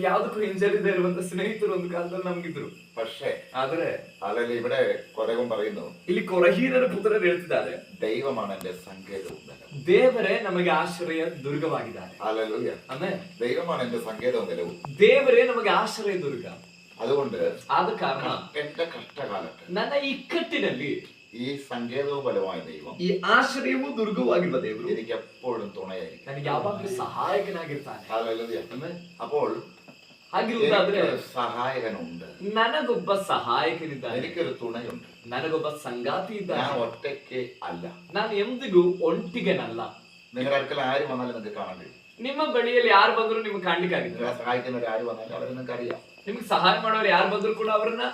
ಯಾವ್ದಕ್ಕೂ ಹಿಂಜರಿದೇ ಇರುವಂತ ಸ್ನೇಹಿತರು ಒಂದು ಕಾಲದಲ್ಲಿ ನಮ್ಗಿದ್ರು. പക്ഷേ ಆದ್ರೆ അല്ലെങ്കിൽ ഇവിടെ കൊരകൻ പറയുന്നു, ಇಲ್ಲಿ ಕೊರಹೀರರ ಪುತ್ರರು ಹೇಳ್ತಿದ್ದಾರೆ, ദൈവമാണ് എന്റെ സങ്കേതവും ബലവും. ದೇವರೇ ನಮಗೆ ಆಶ್ರಯ ದುರ್ಗವಾಗಿದ್ದಾರೆ. ഹല്ലേലൂയ. ಆಮೆನ್. ദൈവമാണ് എന്റെ സങ്കേതവും ബലവും. ದೇವರೇ ನಮಗೆ ಆಶ್ರಯ ದುರ್ಗ. അതുകൊണ്ട് ಆದ ಕಾರಣ എന്റെ കഷ്ടകാലത്ത് ನನ್ನ ಇಕ್ಕಟ್ಟಿನಲ್ಲಿ ഈ സങ്കേതവും ബലവുമായ ദൈവം, ಈ ಆಶ್ರಯವೂ ದುರ್ಗವಾಗಿರುವ ದೇವರು എനിക്ക് എപ്പോഴും തുണയായിരിക്കും. ನನಗೆ ಯಾವಾಗಲೂ ಸಹಾಯಕನಾಗಿರ್ತಾನೆ. ഹല്ലേലൂയ. ಆಮೆನ್. അപ്പോൾ ಹಾಗಿರುವುದಾದ್ರೆ എനിക്കൊരു സഹായകനുണ്ട്, ನನಗೊಬ್ಬ ಸಹಾಯಕನಿದ್ದಾನೆ, എനിക്കൊരു തുണയുണ്ട്. ನನಗೊಬ್ಬ ಸಂಗಾತಿ ഞാൻ ಇದ್ದಾನೆ. ഒറ്റയ്ക്ക് അല്ല. ನಾನು ಎಂದಿಗೂ ಒಂಟಿಗನಲ್ಲ. നിങ്ങളുടെ അടുക്കൽ ആര് വന്നാലും നിങ്ങൾക്ക് കാണാൻ കഴിയും. ನಿಮ್ಮ ಬಳಿಯಲ್ಲಿ ಯಾರು ಬಂದ್ರು ನಿಮ್ಗೆ ಕಾಣ್ಲಿಕ್ಕಾಗಿಲ್ಲ. നിങ്ങളെ സഹായിക്കുന്നവർ ആര് വന്നാലും അവരെ നിങ്ങൾക്ക് അറിയാം. ನಿಮ್ಗೆ ಸಹಾಯ ಮಾಡೋರು ಯಾರು ಬಂದ್ರು ಕೂಡ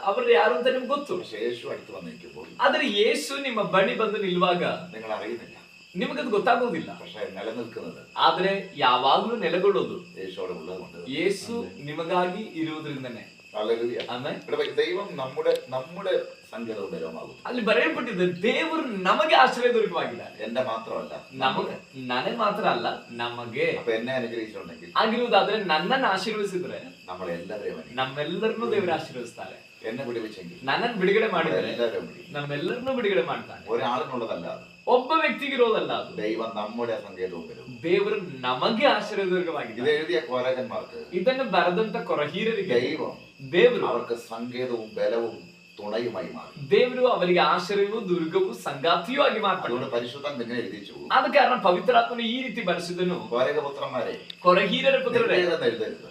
ಅವ್ರ ಯಾರು ಅಂತ ನಿಮ್ಗೆ ಗೊತ್ತು. പക്ഷേ യേശു അടുത്ത് വന്നിരിക്കുമ്പോൾ ಆದ್ರೆ ಯೇಸು ನಿಮ್ಮ ಬಳಿ ಬಂದು ನಿಲ್ಲುವಾಗ നിങ്ങൾ അറിയുന്നില്ല. ನಿಮಗದು ಗೊತ್ತಾಗೋದಿಲ್ಲ. പക്ഷേ നിലനിൽക്കുന്നത് ಆದ್ರೆ ಯಾವಾಗ್ಲೂ ನೆಲೆಗೊಳ್ಳೋದು യേശുവിടെ ഉള്ളത് കൊണ്ട്. ಯೇಸು ನಿಮಗಾಗಿ ಇರುವುದರಿಂದನೇ. ഹല്ലേലൂയ. ಆಮೆನ್. ഇവിടെ ദൈവം നമ്മുടെ സങ്കേതവും ബലവുമാകും. ಅಲ್ಲಿ ಬರೆಯಲ್ಪಟ್ಟಿದೆ, ದೇವರು ನಮಗೆ ಆಶ್ರಯ ದುರ್ಗವಾಗಿದ್ದಾರೆ. എന്റെ മാത്രമല്ല, ನಮಗೆ, ನನಗೆ ಮಾತ್ರ ಅಲ್ಲ, ನಮಗೆ. അപ്പൊ എന്നെ അനുഗ്രഹിച്ചിട്ടുണ്ടെങ്കിൽ, ಆಗಿರುವುದಾದ್ರೆ ನನ್ನನ್ನು ಆಶೀರ್ವದಿಸಿದ್ರೆ നമ്മളെല്ലാവരെയും ನಮ್ಮೆಲ್ಲರನ್ನು ದೇವರು ಆಶೀರ್ವದಿಸ್ತಾರೆ. എന്നെ വിടുവിച്ചെങ്കിൽ ನನ್ನನ್ನು ಬಿಡುಗಡೆ ಮಾಡಿದರೆ എല്ലാവരെയും വിടുവിക്കും. ನಮ್ಮೆಲ್ಲರನ್ನು ಬಿಡುಗಡೆ ಮಾಡ್ತಾನೆ. ഒരാളിനുള്ളതല്ല, ಒಬ್ಬ ವ್ಯಕ್ತಿಗಿರೋದಲ್ಲ ಅದು. ദൈവം നമ്മുടെ സങ്കേതവും ബലവും. ದೇವರು ನಮಗೆ ಆಶ್ರಯ ದುರ್ಗವಾಗಿದೆ. ഇത് എഴുതിയ കോരകന്മാർക്ക് ಇದನ್ನು ಬರೆದಂತ ಕೊರಹೀರರಿಗೆ ദൈവം ದೇವರು അവർക്ക് സങ്കേതവും ബലവും തുണയുമായി മാറി. ದೇವರು ಅವರಿಗೆ ಆಶ್ರಯವೂ ದುರ್ಗವೂ ಸಂಗಾತಿಯೂ ಆಗಿ ಮಾರ್ಪಟ್ಟರು. അതുകൊണ്ട് പരിശുദ്ധൻ ഇങ്ങനെ എഴുതിച്ചു, ಆದ ಕಾರಣ ಪವಿತ್ರಾತ್ಮನು ಈ ರೀತಿ ಬರೆಸಿದನು, കോരകപുത്രന്മാരെ ಕೊರಹೀರರ ಪುತ್ರರೇ, എഴുതരുത്,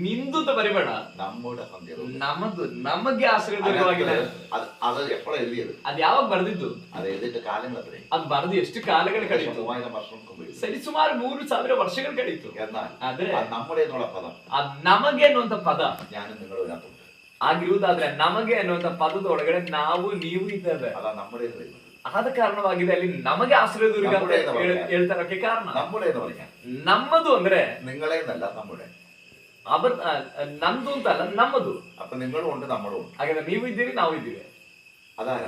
ನಿಂದು ಅಂತ ಬರಿಬೇಡ, നമ്മുടെ സങ്കേതവും. ನಮ್ಮದು, ನಮಗೆ ಆಶ್ರಯ ದುರ್ಗವಾಗಿದೆ. അത് എപ്പോഴാണ് എഴുതിയത്? ಅದ್ ಯಾವಾಗ ಬರೆದಿದ್ದು? അത് എഴുതിയിട്ട് കാലങ്ങൾ അത്രേ. ಅದು ಬರೆದು ಎಷ್ಟು ಕಾಲಗಳು ಕಳೀತು? 3000 വർഷം മുമ്പ്. ಸರಿಸುಮಾರು 3000 ವರ್ಷಗಳು ಕಳೀತು. എന്നാൽ ಆದ್ರೆ നമ്മുടെ എന്നുള്ള പദം, ಅದ್ ನಮಗೆ ಅನ್ನುವಂತ ಪದ ഞാനും നിങ്ങളും ഇതിനകത്തുണ്ട്. ಆಗಿರುವುದಾದ್ರೆ ನಮಗೆ ಅನ್ನುವಂತ ಪದದ ಒಳಗಡೆ ನಾವು ನೀವು ಇದ್ದೇವೆ. അതാ നമ്മുടെ എന്ന് വരുന്നത്. ಆದ ಕಾರಣವಾಗಿದೆ ಅಲ್ಲಿ ನಮಗೆ ಆಶ್ರಯ ದುರ್ಗ ಅಂತ ಹೇಳ್ತಾರಕ್ಕೆ ಕಾರಣ. നമ്മുടെ എന്ന് പറയാം, ನಮ್ಮದು ಅಂದ್ರೆ നിങ്ങളെ എന്നല്ല, നമ്മുടെ. ಅವರ್ ನಮ್ದು ಅಂತ ಅಲ್ಲ, ನಮ್ಮದು. അപ്പൊ നിങ്ങളും ഉണ്ട്, നമ്മളും ഉണ്ട്. ಹಾಗಾದ್ರೆ ನೀವು ಇದ್ದೀರಿ, ನಾವು ಇದ್ದೀವಿ. അതാരാ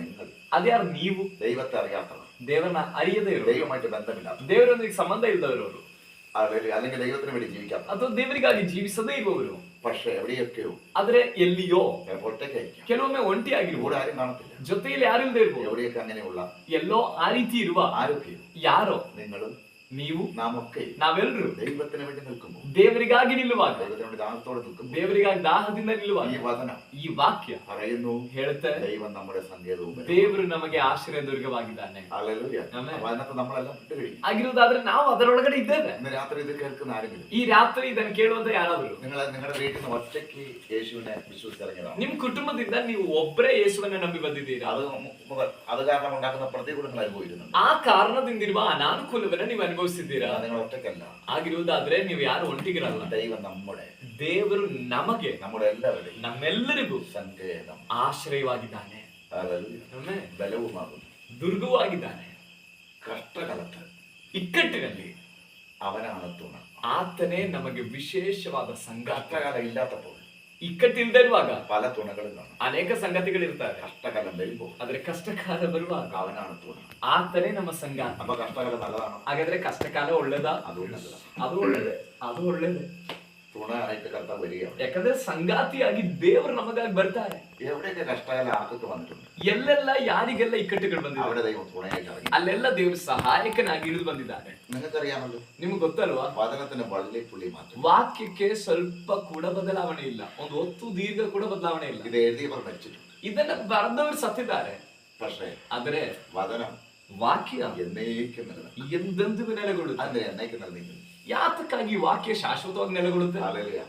നിങ്ങൾ? ಅದ್ಯಾರು ನೀವು? ദൈവത്തെ അറിയാത്തവർ, ದೇವರನ್ನ ಅರಿಯದೇ ಇರೋರು, ദൈവമായിട്ട് ബന്ധമില്ലാത്ത, ದೇವರೊಂದಿಗೆ ಸಂಬಂಧ ಇಲ್ಲದವರು, അല്ലെങ്കിൽ ദൈവത്തിന് വേണ്ടി ജീവിക്കാത്ത, ಅಥವಾ ದೇವರಿಗಾಗಿ ಜೀವಿಸದೇ ಇರುವವರು. പക്ഷെ എവിടെയൊക്കെയോ, ಆದ್ರೆ ಎಲ್ಲಿಯೋ, ഒറ്റയ്ക്കായിരിക്കും, ಕೆಲವೊಮ್ಮೆ ಒಂಟಿಯಾಗಿರುವ, കൂടെ ആരും കാണത്തില്ല, ಜೊತೆಯಲ್ಲಿ ಯಾರು ಇಲ್ಲದೆ ಇರ್ಬೋದು. എവിടെയൊക്കെ അങ്ങനെയുള്ള ಎಲ್ಲೋ ಆ ರೀತಿ ಇರುವ ആരൊക്കെയോ, ಯಾರೋ, നിങ്ങളും ನೀವು, നാമൊക്കെ ನಾವೆಲ್ಲರೂ ദൈവത്തിന് വേണ്ടി നിൽക്കുമ്പോൾ, ದೇವರಿಗಾಗಿ ನಿಲ್ಲುವಾಗ, ദൈവത്തിന് വേണ്ടി ദാഹത്തോടെ നിൽക്കുമ്പോൾ, ದೇವರಿಗಾಗಿ ದಾಹದಿಂದ ನಿಲ್ಲುವಾಗ, ഈ വചനം, ಈ ವಾಕ್ಯ പറയുന്നു, ಹೇಳುತ್ತೆ, ദൈവം നമ്മുടെ സങ്കേതവും ದೇವರು ನಮಗೆ ಆಶ್ರಯ ದುರ್ಗವಾಗಿದ್ದಾನೆ. ഹല്ലേലൂയ. ആമേൻ. വചനത്തെ നമ്മളെല്ലാം വിട്ടു കഴിഞ്ഞു. ಆಗಿರುವುದಾದ್ರೆ ನಾವು ಅದರೊಳಗಡೆ ಇದ್ದೇವೆ. ഇന്ന് രാത്രി ഇത് കേൾക്കുന്ന ആരെങ്കിലും, ಈ ರಾತ್ರಿ ಇದನ್ನು ಕೇಳುವಂತ ಯಾರಾದರೂ, നിങ്ങളുടെ വീട്ടിൽ നിന്ന് ഒറ്റയ്ക്ക് യേശുവിനെ വിശ്വസിച്ചിറങ്ങിയതാണ്. ನಿಮ್ ಕುಟುಂಬದಿಂದ ನೀವು ಒಬ್ಬರೇ ಯೇಸುವನ್ನ ನಂಬಿ ಬಂದಿದ್ದೀರಾ. അത് കാരണം ഉണ്ടാക്കുന്ന പ്രതികൂലങ്ങൾ അനുഭവിക്കുന്നുണ്ട്. ಆ ಕಾರಣದಿಂದಿರುವ ಅನಾನುಕೂಲವನ್ನ ನೀವು ಅನುಭವಿಸಿದ್ದೀರಾ. നിങ്ങൾ ഒറ്റയ്ക്കല്ല. ಆಗಿರುವುದಾದ್ರೆ ನೀವು ಯಾರು ಒಂಟಿಗಿರಲ್ಲ. ദൈവം നമ്മുടെ, ದೇವರು ನಮಗೆ, നമ്മുടെ എല്ലാവരുടെയും ನಮ್ಮೆಲ್ಲರಿಗೂ സങ്കേതം, ಆಶ್ರಯವಾಗಿದ್ದಾನೆ, ഹല്ലേലൂയ, ബലവുമാകുന്നു. ದುರ್ಗವಾಗಿದ್ದಾನೆ. കഷ്ടകാലത്ത് ಇಕ್ಕಟ್ಟಿನಲ್ಲಿ അവനാണ് തുണ. ಆತನೇ ನಮಗೆ ವಿಶೇಷವಾದ ಸಂಗಾತಿ. കഷ്ടകാലം ഇല്ലാത്തപ്പോൾ ಇಕ್ಕಟ್ಟಿಲ್ದೇ ಇರುವಾಗ പല തുണകളും കാണും. ಅನೇಕ ಸಂಗತಿಗಳಿರ್ತಾರೆ. കഷ്ടകാലം വരുമ്പോൾ ಆದ್ರೆ ಕಷ್ಟಕಾಲ ಬರುವಾಗ അവനാണ് തുണ. ಆತನೇ ನಮ್ಮ ಸಂಗಾತಿ. അപ്പൊ കഷ്ടകാലം നല്ലതാണോ? ಹಾಗಾದ್ರೆ ಕಷ್ಟಕಾಲ ಒಳ್ಳೇದಾ? അതും നല്ലതാണ്. ಅದು ಒಳ್ಳೇದೆ, ಅದು ಒಳ್ಳೇದೆ. തുണ ആയിട്ട് കർത്താവ് വരികയാണ്. ಯಾಕಂದ್ರೆ ಸಂಗಾತಿಯಾಗಿ ದೇವರು ನಮಗಾಗಿ ಬರ್ತಾರೆ. എവിടെയൊക്കെ കഷ്ടകാലം ആർക്ക് വന്നിട്ടുണ്ട്, ಎಲ್ಲೆಲ್ಲ ಯಾರಿಗೆಲ್ಲ ಇಕ್ಕಟ್ಟುಗಳು ಬಂದಿದೆ, അവിടെ ദൈവം തുണയായിട്ട് ഇറങ്ങി. ಅಲ್ಲೆಲ್ಲ ದೇವರು ಸಹಾಯಕನಾಗಿ ಇಳಿದು ಬಂದಿದ್ದಾರೆ. നിങ്ങൾക്കറിയാമല്ലോ, ನಿಮ್ಗೆ ಗೊತ್ತಲ್ವಾ, വചനത്തിന് വള്ളി പുള്ളി മാറ്റം. ವಾಕ್ಯಕ್ಕೆ ಸ್ವಲ್ಪ ಕೂಡ ಬದಲಾವಣೆ ಇಲ್ಲ, ಒಂದು ಒತ್ತು ದೀರ್ಘ ಕೂಡ ಬದಲಾವಣೆ ಇಲ್ಲ. ഇത് എഴുതിയവർ മരിച്ചിട്ടുണ്ട്, ಇದನ್ನ ಬರೆದವರು ಸತ್ತಿದ್ದಾರೆ. പക്ഷേ ಆದ್ರೆ വചനം ವಾಕ್ಯ എന്നേക്കും നിലനിൽക്കും. ಎಂದೆಂದಿಗೂ ನೆಲೆಗೊಳ್ಳುತ್ತೆ. അതിന് എന്നേക്കും നിലനിൽക്കുന്നു. ಯಾತಕ್ಕಾಗಿ ವಾಕ್ಯ ಶಾಶ್ವತವಾಗಿ ನೆಲೆಗೊಳ್ಳುತ್ತೆ? ഹല്ലേലൂയ.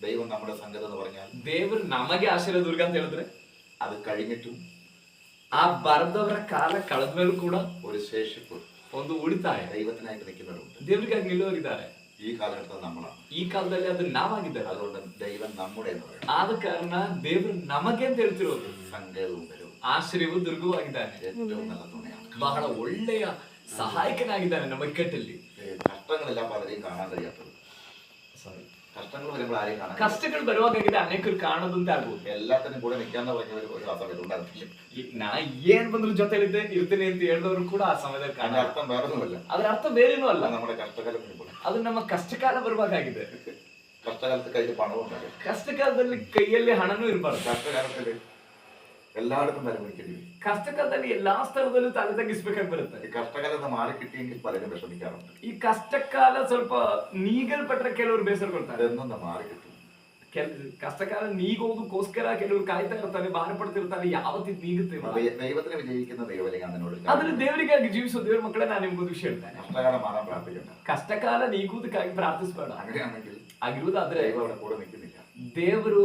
ദൈവം നമ്മുടെ സംഗതി എന്ന് പറഞ്ഞാൽ, ದೇವರು ನಮಗೆ ಆಶ್ರಯ ದುರ್ಗ ಅಂತ ಹೇಳಿದ್ರೆ, അത് കഴിഞ്ഞിട്ടും ಆ ಬರೆದವರ ಕಾಲ ಕಳೆದ್ಮೇಲೂ ಕೂಡ ഒരു ശേഷിപ്പ്, ಒಂದು ಉಳಿತಾಯ ദൈവത്തിനായിട്ട് നിൽക്കുന്നവരുണ്ട്. ದೇವರಿಗಾಗಿ ನಿಲ್ಲೋರಿದ್ದಾರೆ. ഈ കാലഘട്ടത്തിൽ നമ്മളാണ്. ಈ ಕಾಲದಲ್ಲಿ ಅದು ನಾವಾಗಿದ್ದಾರೆ. അതുകൊണ്ട് ദൈവം നമ്മുടെ എന്ന് പറയണം. ಆದ ಕಾರಣ ದೇವರು ನಮಗೆ ಅಂತ ಹೇಳ್ತಿರೋದು, സങ്കേതവും വരും, ಆಶ್ರಯವೂ ದುರ್ಗವಾಗಿದ್ದಾನೆ, ഏറ്റവും നല്ല തുണയാണ്, ಬಹಳ ಒಳ್ಳೆಯ ಸಹಾಯಕನಾಗಿದ್ದಾನೆ ನಮ್ಮ ಇಕ್ಕಟ್ಟಲ್ಲಿ. കഷ്ടങ്ങളെല്ലാം പലരെയും കാണാൻ കഴിയാത്തത്. കഷ്ടങ്ങൾ വരുമ്പോൾ ആരെയും കാണാൻ, ಕಷ್ಟಗಳು ಬರುವಾಗಿದೆ ಅನೇಕರು ಕಾಣದಂತೆ ಆಗ್ಬೋದು. എല്ലാത്തിനും കൂടെ നിൽക്കാന്ന് പറഞ്ഞവർ ഒരു സമയത്ത് ഉണ്ടാകത്തില്ല. ನಾ ಏನ್ ಬಂದ್ರು ಜೊತೆಲಿದ್ದೆ ಇರ್ತೇನೆ ಅಂತ ಹೇಳಿದವರು ಕೂಡ ಆ ಸಮಯದಲ್ಲಿ ಕಾಣ. അതിന്റെ അർത്ഥം വേറൊന്നുമല്ല, ಅದ್ರ ಅರ್ಥ ಬೇರೇನೂ ಅಲ್ಲ, നമ്മുടെ കഷ്ടകാലം വരുമ്പോൾ, ಅದು ನಮ್ಮ ಕಷ್ಟಕಾಲ ಬರುವಾಗಿದೆ. കഷ്ടകാലത്ത് കയ്യിൽ പണവും ഉണ്ടാകും. ಕಷ್ಟಕಾಲದಲ್ಲಿ ಕೈಯಲ್ಲಿ ಹಣನೂ ಇರಬಾರ್ದು. കഷ്ടകാലത്തില് എല്ലായിടത്തും തല പിടിക്കേണ്ടി വരും. ಕಷ್ಟಕಾಲದಲ್ಲಿ ಎಲ್ಲಾ ಸ್ಥಳದಲ್ಲೂ ತಲೆ ತಗ್ಗಿಸ್ಬೇಕಾಗಿ ಬರುತ್ತೆ. ഈ കഷ്ടകാലത്ത് മാറി കിട്ടിയെങ്കിൽ പലരും വിഷമിക്കാറുണ്ട്. ಈ ಕಷ್ಟಕಾಲ ಸ್ವಲ್ಪ ನೀಗಲ್ಪಟ್ರೆ ಕೆಲವರು ಬೇಸರಗೊಳ್ತಾರೆ. അതൊന്നും മാറി കിട്ടും. ಕಷ್ಟಕಾಲ ನೀಗೋದಕ್ಕೋಸ್ಕರ ಕೆಲವರು ಕಾಯ್ತಾ ಇರ್ತಾರೆ, ಭಾರಪಡ್ತಿರ್ತಾರೆ, ಯಾವತ್ತಿದ್ ನೀಗುತ್ತೆ. ദൈവത്തിന് വിജയിക്കുന്ന ദൈവലിംഗ എന്നോട് ಆದ್ರೆ ದೇವರಿಗಾಗಿ ಜೀವಿಸೋ ದೇವ್ರ ಮಕ್ಕಳೇ ನಾನು ನಿಮ್ಗೊಂದು ವಿಷಯ ಹೇಳ್ತೇನೆ. കഷ്ടകാലം മാറാൻ പ്രാർത്ഥിക്കണ്ട. ಕಷ್ಟಕಾಲ ನೀಗುವುದಕ್ಕಾಗಿ ಪ್ರಾರ್ಥಿಸಬೇಡ. അങ്ങനെയാണെങ്കിൽ ಆಗಿರುವುದಾದ್ರೆ ദൈവം അവിടെ കൂടെ നിൽക്കുന്നില്ല. ದೇವರು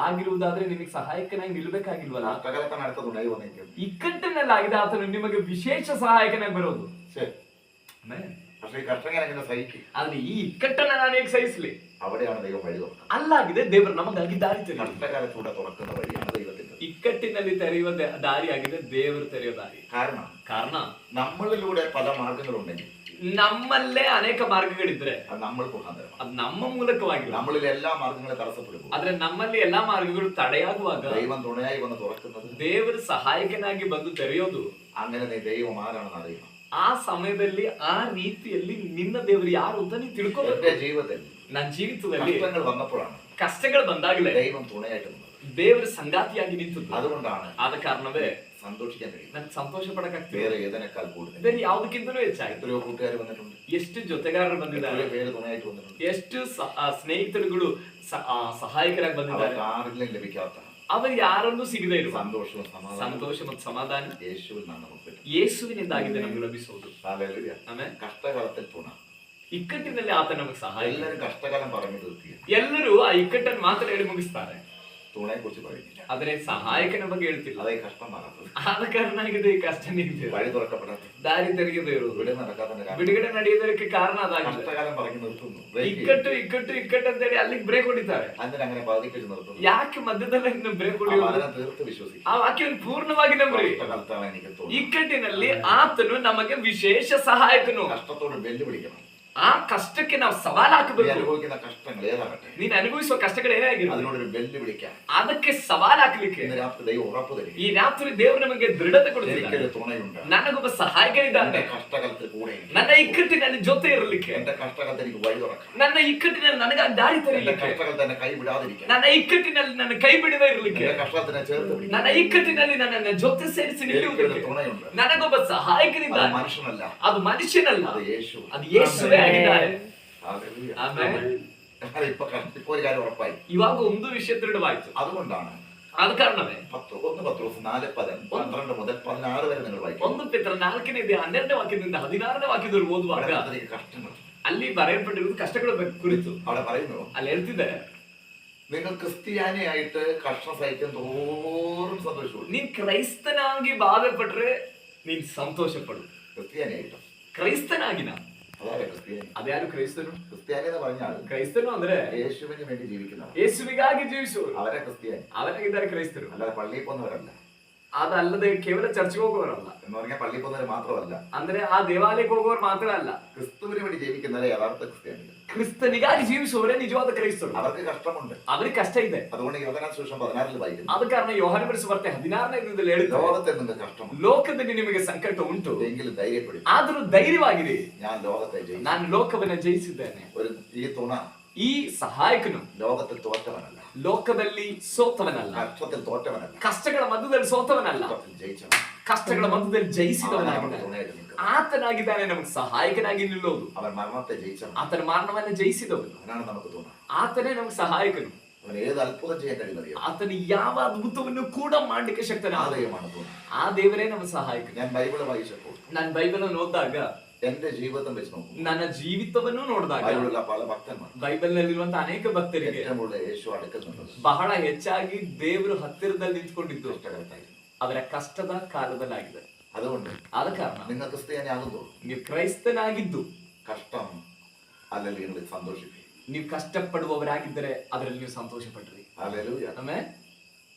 ಆಗಿರುವುದಾದ್ರೆ ನಿಮಗೆ ಸಹಾಯಕನಾಗಿ ನಿಲ್ಬೇಕಾಗಿಲ್ವಲ್ಲ. കഷ്ടകാലത്താണ് അടുത്ത തുണൈ വന്നിരിക്കുന്നത്. ಇಕ್ಕಟ್ಟಿನಲ್ಲಾಗಿದೆ ಆತನು ನಿಮಗೆ ವಿಶೇಷ ಸಹಾಯಕನಾಗಿ ಬರೋದು. ശരി. പക്ഷെ ഈ കഷ്ടകാലം എങ്ങനെ സഹിക്കും? ಆದ್ರೆ ಈ ಇಕ್ಕಟ್ಟನ್ನ ನಾನು ಹೇಗೆ ಸಹಿಸ್ಲಿ? അവിടെയാണ് ദൈവം വഴി തുറക്കുന്നത്. ಅಲ್ಲಾಗಿದೆ ದೇವರು ನಮಗಾಗಿ ದಾರಿ ತೆರೆಯುವುದು. കഷ്ടകാലത്തൂടെ തുറക്കുന്ന വഴിയാണ് ദൈവത്തിന്റെ. ಇಕ್ಕಟ್ಟಿನಲ್ಲಿ ತೆರೆಯುವ ದಾರಿ ಆಗಿದೆ ದೇವರು ತೆರೆಯುವ ದಾರಿ. ಕಾರಣ നമ്മളിലൂടെ പല മാർഗങ്ങളുണ്ടെങ്കിൽ, ನಮ್ಮಲ್ಲೇ ಅನೇಕ ಮಾರ್ಗಗಳಿದ್ರೆ അത് നമ്മൾ മുഖാന്തരം, ಅದು ನಮ್ಮ ಮೂಲಕವಾಗಿಲ್ಲ. നമ്മളിൽ എല്ലാ മാർഗങ്ങളും തടസ്സപ്പെടുമ്പോൾ, ಆದ್ರೆ ನಮ್ಮಲ್ಲಿ ಎಲ್ಲಾ ಮಾರ್ಗಗಳು ತಡೆಯಾಗುವಾಗ ദൈവം തുണയായി വന്ന് തുറക്കുന്നത്, ದೇವರು ಸಹಾಯಕನಾಗಿ ಬಂದು ತೆರೆಯೋದು, അങ്ങനെ നീ ദൈവം ആരാണെന്ന് അറിയണം. ಆ ಸಮಯದಲ್ಲಿ ಆ ರೀತಿಯಲ್ಲಿ ನಿನ್ನ ದೇವರು ಯಾರು ಅಂತ ನೀನು ತಿಳ್ಕೋಬೇಕು. എന്റെ ജീവിതത്തിൽ ನನ್ನ ಜೀವಿತದಲ್ಲಿ കഷ്ടങ്ങൾ വന്നപ്പോഴാണ് ಕಷ್ಟಗಳು ಬಂದಾಗಲೇ ദൈവം തുണയായിട്ട് വന്നത്. ದೇವರು ಸಂಗಾತಿಯಾಗಿ ನಿಂತದ್ದು. അതുകൊണ്ടാണ് ಆದ ಕಾರಣವೇ സന്തോഷിക്കാൻ കഴിയും. ನನ್ಗೆ ಸಂತೋಷ ಪಡಕ್ಕಾಗ್ತದೆ. വേറെ ഏതിനേക്കാൾ കൂടുതൽ ಬೇರೆ ಯಾವುದಕ್ಕಿಂತಲೂ ಹೆಚ್ಚಾಗಿ എത്രയോ കൂട്ടുകാർ വന്നിട്ടുണ്ട്, ಎಷ್ಟು ಜೊತೆಗಾರರು ಬಂದಿದ್ದಾರೆ, എത്രയോ പേര് തുണയായിട്ട് വന്നിട്ടുണ്ട്, ಎಷ್ಟು ಸ್ನೇಹಿತರುಗಳು ಸಹಾಯಕರಾಗಿ ಬಂದಿದ್ದಾರೆ. ആരിലും ലഭിക്കാത്ത ಅವರು ಯಾರನ್ನೂ ಸಿಗದೇ ಇರುವ സന്തോഷവും ಸಂತೋಷ ಮತ್ತು ಸಮಾಧಾನ യേശുവിൽ നിന്നാണ് നമുക്ക്. ಯೇಸುವಿನಿಂದಾಗಿದೆ ನಮಗೆ ಲಭಿಸುವುದು. ആമേൻ. കഷ്ടകാലത്തിൽ തുണ. ಇಕ್ಕಟ್ಟಿನಲ್ಲಿ ಆತ ನಮಗೆ ಸಹಾಯ. എല്ലാവരും കഷ്ടകാലം പറഞ്ഞു തീർക്കുക, ಎಲ್ಲರೂ ಆ ಇಕ್ಕಟ್ಟನ್ನು ಮಾತ್ರ ಹೇಳಿ ಮುಗಿಸ್ತಾರೆ, തുണയെ കുറിച്ച് പറയുന്നില്ല. ಆದ್ರೆ ಸಹಾಯಕನ ಬಗ್ಗೆ ಹೇಳ್ತಿಲ್ಲ. അതേ കഷ്ടം മാറാത്തത്, ಆದ ಕಾರಣ ಆಗಿದೆ ಈ ಕಷ್ಟ ನಿಂತಿದೆ, വഴി തുറക്കപ്പെടാത്തത്, ದಾರಿ ತೆರೆಯದೇ ಇರುವುದು, ഇവിടെ നടക്കാത്തതിന്റെ കാരണം, ಬಿಡುಗಡೆ ನಡೆಯೋದಕ್ಕೆ ಕಾರಣ ಅದಾಗಿದೆ. കഷ്ടകാലം പറഞ്ഞു നിർത്തുന്നു. ಇಕ್ಕಟ್ಟು ಅಂತ ಹೇಳಿ ಅಲ್ಲಿಗೆ ಬ್ರೇಕ್ ಹೊಡಿತಾರೆ. അതിന് അങ്ങനെ ബാധിച്ചു നിർത്തുന്നു. ಯಾಕೆ ಮಧ್ಯದಲ್ಲಿ ಬ್ರೇಕ್ ಹೊಡೆಯುವುದು? തീർത്ത് വിശ്വസിക്കും. ಆ ವಾಕ್ಯವನ್ನು ಪೂರ್ಣವಾಗಿ ನಂಬ್ರಿ. കഷ്ടകാലത്താണ് എനിക്ക് തോന്നുന്നു ಇಕ್ಕಟ್ಟಿನಲ್ಲಿ ಆತನು ನಮಗೆ ವಿಶೇಷ ಸಹಾಯಕನು. കഷ്ടത്തോട് വെല്ലുവിളിക്കണം. ಆ ಕಷ್ಟಕ್ಕೆ ನಾವು ಸವಾಲು ಹಾಕಬೇಕು. അനുഭവിക്കുന്ന കഷ്ടങ്ങൾ ഏതാകട്ടെ, ನೀನು ಅನುಭವಿಸುವ ಕಷ್ಟಗಳು ಏನೇ ಆಗಿರಲಿ, അതിനോടൊരു വെല്ലുവിളിക്കാൻ ಅದಕ್ಕೆ ಸವಾಲು ಹಾಕಲಿಕ್ಕೆ ഇന്ന് രാത്രി ദൈവം ഉറപ്പ് തരും. ಈ ರಾತ್ರಿ ದೇವರು ನಮಗೆ ದೃಢತೆ ಕೊಡುತ್ತಿದ್ದಾನೆ. എനിക്കൊരു തുണയുണ്ട്, ನನಗೊಬ್ಬ ಸಹಾಯಕನಿದ್ದಾನೆ, എന്റെ കഷ്ടകാലത്തിൽ കൂടെ, ನನ್ನ ಇಕ್ಕಟ್ಟಿನಲ್ಲಿ ಜೊತೆ ಇರಲಿಕ್ಕೆ, എന്റെ കഷ്ടകാലത്ത് എനിക്ക് വഴി തുറക്കാം, ನನ್ನ ಇಕ್ಕಟ್ಟಿನಲ್ಲಿ ನನಗಾಗಿ ದಾರಿ എന്റെ ತೆರೆಯಲಿಕ್ಕೆ, കഷ്ടകാലത്ത് എന്നെ കൈ വിടാതിരിക്കാൻ, ನನ್ನ ಇಕ್ಕಟ್ಟಿನಲ್ಲಿ ನನ್ನ ಕೈ ಬಿಡದೇ ಇರಲಿಕ್ಕೆ, എന്റെ കഷ്ടത്തിനെ ചേർത്ത് പിടിക്കാൻ ನನ್ನ ಇಕ್ಕಟ್ಟಿನಲ್ಲಿ ನನ್ನನ್ನು ಜೊತೆ ಸೇರಿಸಿ എനിക്കൊരു ನಿಲ್ಲುವುದಕ್ಕೆ തുണയുണ്ട്. ನನಗೊಬ್ಬ അത് ಸಹಾಯಕನಿದ್ದಾನೆ. മനുഷ്യനല്ല, ಅದು ಮನುಷ್ಯನಲ್ಲ, അത് യേശു. ಅದು ಯೇಸುವೇ ಆಗಿದ್ದಾನೆ. ഹല്ലേലൂയ. ಆಮೆನ್. ഇപ്പൊ ഒരു കാര്യം ഉറപ്പായി. ಇವಾಗ ಒಂದು ವಿಷಯ ದೃಢವಾಯಿತು. അതുകൊണ്ടാണ് ಆದ ಕಾರಣವೇ 1 പത്രോസ് 4:12 മുതൽ 16 വരെ നിങ്ങൾ വായിക്കും. 1 ಪೇತ್ರ 4ನೇ 12ನೇ ವಾಕ್ಯದಿಂದ 16ನೇ ವಾಕ್ಯದಲ್ಲಿ ಓದುವಾಗ കഷ്ടങ്ങൾ ಅಲ್ಲಿ ಬರೆಯಲ್ಪಟ್ಟಿರುವುದು ಕಷ್ಟಗಳ ಕುರಿತು. അവിടെ പറയുന്നു, ಅಲ್ಲಿ ಹೇಳ್ತಿದೆ, നിങ്ങൾ ക്രിസ്ത്യാനിയായിട്ട് കഷ്ടം സഹിക്കും തോറും സന്തോഷിച്ചു. ನೀನ್ ಕ್ರೈಸ್ತನಾಗಿ ಬಾಧೆ ಪಟ್ರೆ ನೀನ್ ಸಂತೋಷ ಪಡು. ക്രിസ്ത്യാനിയായിട്ട്, ಕ್ರೈಸ್ತನಾಗಿನ അതാണ് ക്രിസ്ത്യാനി. ಅದ್ಯಾರು ಕ್ರೈಸ್ತನು? ക്രിസ്ത്യാനി എന്ന് പറഞ്ഞാൽ ಕ್ರೈಸ್ತನು ಅಂದ್ರೆ യേശുവിന് വേണ്ടി ജീവിക്കുന്നവർ, ಯೇಸುವಿಗಾಗಿ ಜೀವಿಸುವವರು, അവരെ ക്രിസ്ത്യാനി. ಅವರಾಗಿದ್ದಾರೆ ಕ್ರೈಸ್ತರು. അല്ലാതെ പള്ളിയിൽ പോകുന്നവരല്ല. ಅದಲ್ಲದೆ ಕೇವಲ ಚರ್ಚ್ಗೆ ಹೋಗುವವರಲ್ಲ, എന്ന് പറഞ്ഞാൽ പള്ളിയിൽ പോകുന്നവർ മാത്രമല്ല, ಅಂದ್ರೆ ಆ ದೇವಾಲಯಕ್ಕೆ ಹೋಗುವವರು ಮಾತ್ರ ಅಲ್ಲ, ക്രിസ്തുവിന് വേണ്ടി ജീവിക്കുന്നവരെ യഥാർത്ഥ ക്രിസ്ത്യാനികൾ. ಕ್ರಿಸ್ತನಿಗಾಗಿ ಜೀವಿಸುವವರೇ ನಿಜವಾದ ಕ್ರೈಸ್ತರು. അവർക്ക് കഷ്ടമുണ്ട്, ಅವ್ರಿಗೆ ಕಷ್ಟ ಇದೆ. അതുകൊണ്ട് യോഹന്നാൻ സുവിശേഷം 16 വായിക്കുന്നു, ಆದ ಕಾರಣ ಯೋಹಾನ ಬರೆಸುವಾರ್ತೆ 16ನೇ ಹೇಳಿದ್ರು, ലോകത്തിൽ നിങ്ങൾക്ക് കഷ്ടമുണ്ട്, ಲೋಕದಲ್ಲಿ ನಿಮಗೆ ಸಂಕಟ ಉಂಟು, എങ്കിലും ധൈര്യപ്പെടും, ಆದರೂ ಧೈರ್ಯವಾಗಿರಿ, ഞാൻ ലോകത്തെ ജയിച്ചു. ನಾನು ಲೋಕವನ್ನ ಜಯಿಸಿದ್ದೇನೆ. ഈ തുണ, ಈ ಸಹಾಯಕನು ലോകത്തിൽ തോറ്റവനല്ല, ಲೋಕದಲ್ಲಿ ಸೋತವನಲ್ಲ, കഷ്ടത്തിൽ തോറ്റവനല്ല, ಕಷ್ಟಗಳ ಮಧ್ಯದಲ್ಲಿ ಸೋತವನಲ್ಲ, ജയിച്ചവൻ, ಕಷ್ಟಗಳ ಮಧ್ಯದಲ್ಲಿ ಜಯಿಸಿದವನಾಗಿದ್ದಾನೆ. തുണയായിട്ട് നിൽക്കും. ಆತನಾಗಿದ್ದಾನೆ ನಮಗೆ ಸಹಾಯಕನಾಗಿ ನಿಲ್ಲೋದು. അവൻ മരണത്തെ ജയിച്ചവൻ, ಆತನ ಮರಣವನ್ನ ಜಯಿಸಿದವನು, അവനാണ് നമുക്ക് തുണ. ಆತನೇ ನಮಗೆ ಸಹಾಯಕನು. അവൻ ഏത് അത്ഭുതം ചെയ്യാൻ കഴിയുന്നറിയോ, ಆತನು ಯಾವ ಅದ್ಭುತವನ್ನು ಕೂಡ ಮಾಡಲಿಕ್ಕೆ ಶಕ್ತನಾದ ദൈവമാണ് തുണ. ಆ ದೇವರೇ ನಮ್ಮ ಸಹಾಯಕನು. ഞാൻ ബൈബിള് വായിച്ചപ്പോൾ ನಾನು ಬೈಬಲ್ ಓದಿದಾಗ, എന്റെ ജീവിതം വെച്ച് നോക്കും, ನನ್ನ ಜೀವಿತವನ್ನು ನೋಡಿದಾಗ ബൈബിളിലുള്ള പല ഭക്തന്മാർ, ಬೈಬಲ್ ನಲ್ಲಿರುವಂತ ಅನೇಕ ಭಕ್ತರಿಗೆ ഏറ്റവും കൂടുതൽ യേശു അടുക്കൽ നിന്നത് ಬಹಳ ಹೆಚ್ಚಾಗಿ ದೇವರು ಹತ್ತಿರದಲ್ಲಿ ನಿಂತ್ಕೊಂಡಿದ್ದು കഷ്ടകാലത്തായിരുന്നു. ಅವರ ಕಷ್ಟದ ಕಾಲದಲ್ಲಾಗಿದೆ. അതുകൊണ്ട് ಆದ ಕಾರಣ നിങ്ങൾ ക്രിസ്ത്യാനിയാകുമ്പോൾ ನೀವು ಕ್ರೈಸ್ತನಾಗಿದ್ದು കഷ്ടം അല്ലെങ്കിൽ നിങ്ങൾ സന്തോഷിക്കും. ನೀವು ಕಷ್ಟಪಡುವವರಾಗಿದ್ದರೆ ಅದರಲ್ಲಿ ನೀವು ಸಂತೋಷ ಪಡ್ರಿ. ഹല്ലേലൂയ. ಆಮೆನ್.